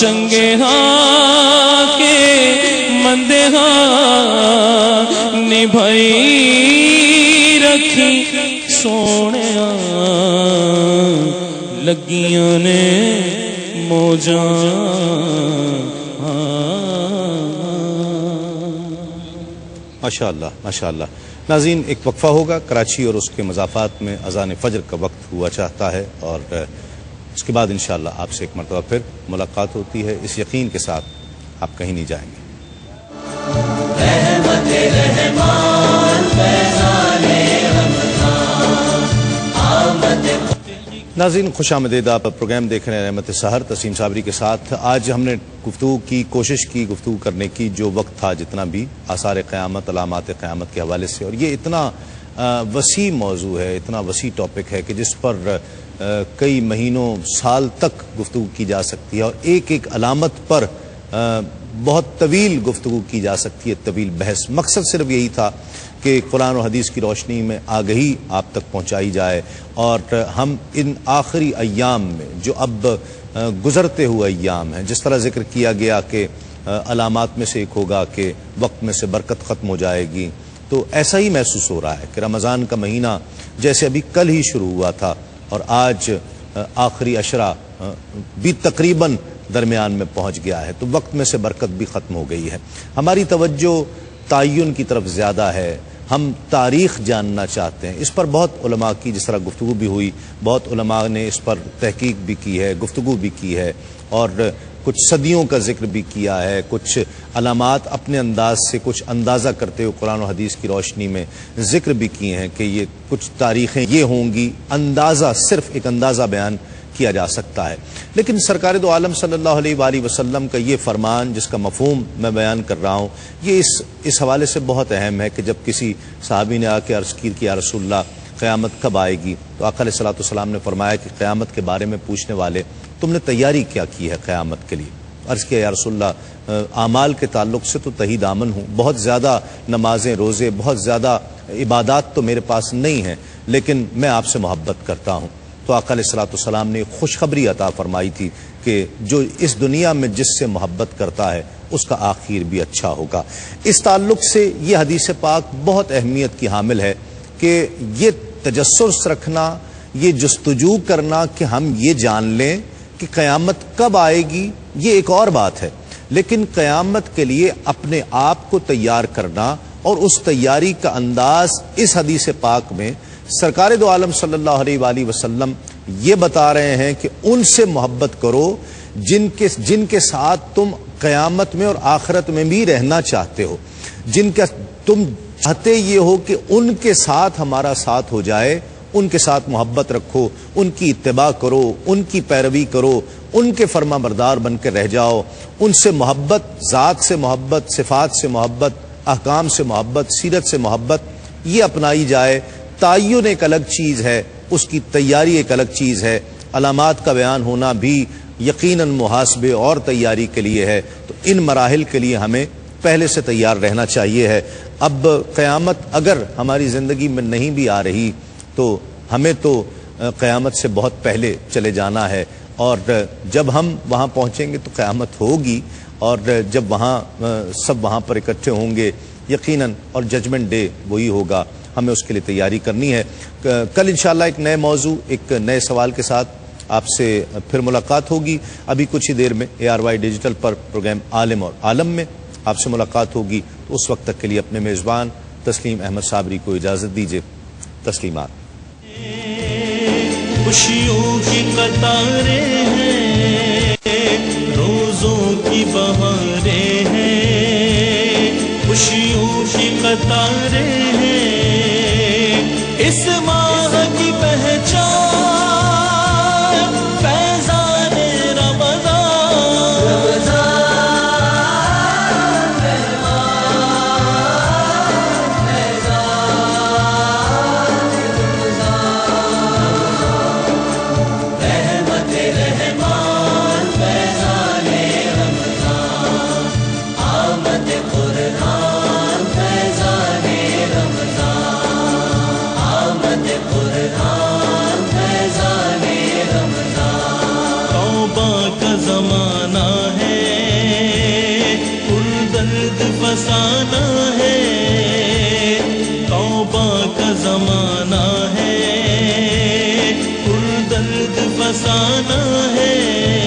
چنگے ہاں کے مندے ہاں نبھائی رکھی سونیا، لگیاں نے موجاں ماشاءاللہ ماشاءاللہ۔ ناظرین ایک وقفہ ہوگا، کراچی اور اس کے مضافات میں اذان فجر کا وقت ہوا چاہتا ہے، اور اس کے بعد انشاءاللہ آپ سے ایک مرتبہ پھر ملاقات ہوتی ہے، اس یقین کے ساتھ آپ کہیں نہیں جائیں گے۔ ناظرین خوش آمدید، آپ پروگرام دیکھ رہے ہیں رحمت سحر تسیم صابری کے ساتھ۔ آج ہم نے گفتگو کی کوشش کی، گفتگو کرنے کی جو وقت تھا جتنا بھی، آثار قیامت، علامات قیامت کے حوالے سے، اور یہ اتنا وسیع موضوع ہے، اتنا وسیع ٹاپک ہے کہ جس پر کئی مہینوں سال تک گفتگو کی جا سکتی ہے، اور ایک ایک علامت پر بہت طویل گفتگو کی جا سکتی ہے، طویل بحث۔ مقصد صرف یہی تھا کہ قرآن و حدیث کی روشنی میں آگہی آپ تک پہنچائی جائے، اور ہم ان آخری ایام میں جو اب گزرتے ہوئے ایام ہیں، جس طرح ذکر کیا گیا کہ علامات میں سے ایک ہوگا کہ وقت میں سے برکت ختم ہو جائے گی، تو ایسا ہی محسوس ہو رہا ہے کہ رمضان کا مہینہ جیسے ابھی کل ہی شروع ہوا تھا، اور آج آخری عشرہ بھی تقریباً درمیان میں پہنچ گیا ہے، تو وقت میں سے برکت بھی ختم ہو گئی ہے۔ ہماری توجہ تعین کی طرف زیادہ ہے، ہم تاریخ جاننا چاہتے ہیں. اس پر بہت علماء کی جس طرح گفتگو بھی ہوئی, بہت علماء نے اس پر تحقیق بھی کی ہے, گفتگو بھی کی ہے, اور کچھ صدیوں کا ذکر بھی کیا ہے, کچھ علامات اپنے انداز سے کچھ اندازہ کرتے ہوئے قرآن و حدیث کی روشنی میں ذکر بھی کیے ہیں کہ یہ کچھ تاریخیں یہ ہوں گی. اندازہ, صرف ایک اندازہ بیان کیا جا سکتا ہے. لیکن سرکار دو عالم صلی اللہ علیہ وآلہ وسلم کا یہ فرمان جس کا مفہوم میں بیان کر رہا ہوں, یہ اس حوالے سے بہت اہم ہے کہ جب کسی صحابی نے آ کے عرض کی کہ یا رسول اللہ قیامت کب آئے گی, تو آقا علیہ الصلوۃ والسلام نے فرمایا کہ قیامت کے بارے میں پوچھنے والے تم نے تیاری کیا کی ہے قیامت کے لیے؟ عرض کیا یا رسول اللہ اعمال کے تعلق سے تو تہی دامن ہوں, بہت زیادہ نمازیں روزے بہت زیادہ عبادات تو میرے پاس نہیں ہیں, لیکن میں آپ سے محبت کرتا ہوں. تو آقا علیہ الصلوۃ والسلام نے خوشخبری عطا فرمائی تھی کہ جو اس دنیا میں جس سے محبت کرتا ہے اس کا آخر بھی اچھا ہوگا. اس تعلق سے یہ حدیث پاک بہت اہمیت کی حامل ہے کہ یہ تجسس رکھنا, یہ جستجو کرنا کہ ہم یہ جان لیں کہ قیامت کب آئے گی, یہ ایک اور بات ہے, لیکن قیامت کے لیے اپنے آپ کو تیار کرنا, اور اس تیاری کا انداز اس حدیث پاک میں سرکار دو عالم صلی اللہ علیہ وآلہ وسلم یہ بتا رہے ہیں کہ ان سے محبت کرو جن کے ساتھ تم قیامت میں اور آخرت میں بھی رہنا چاہتے ہو, جن کا تم چاہتے یہ ہو کہ ان کے ساتھ ہمارا ساتھ ہو جائے, ان کے ساتھ محبت رکھو, ان کی اتباع کرو, ان کی پیروی کرو, ان کے فرما بردار بن کے رہ جاؤ. ان سے محبت, ذات سے محبت, صفات سے محبت, احکام سے محبت, سیرت سے محبت, یہ اپنائی جائے. تعین ایک الگ چیز ہے, اس کی تیاری ایک الگ چیز ہے. علامات کا بیان ہونا بھی یقیناً محاسبے اور تیاری کے لیے ہے. تو ان مراحل کے لیے ہمیں پہلے سے تیار رہنا چاہیے ہے. اب قیامت اگر ہماری زندگی میں نہیں بھی آ رہی تو ہمیں تو قیامت سے بہت پہلے چلے جانا ہے, اور جب ہم وہاں پہنچیں گے تو قیامت ہوگی, اور جب سب وہاں پر اکٹھے ہوں گے یقیناً, اور ججمنٹ ڈے وہی ہوگا. ہمیں اس کے لیے تیاری کرنی ہے. کل انشاءاللہ ایک نئے موضوع, ایک نئے سوال کے ساتھ آپ سے پھر ملاقات ہوگی. ابھی کچھ ہی دیر میں ARY ڈیجیٹل پر پروگرام عالم اور عالم میں آپ سے ملاقات ہوگی. تو اس وقت تک کے لیے اپنے میزبان تسلیم احمد صابری کو اجازت دیجیے. تسلیمات. خوشیوں کی قطاریں ہیں, روزوں کی بہاریں ہیں, خوشیوں کی قطاریں ہیں, اس ماہ کی پہچان فیضان فسانہ ہے, توبہ کا زمانہ ہے, پر درد فسانہ ہے.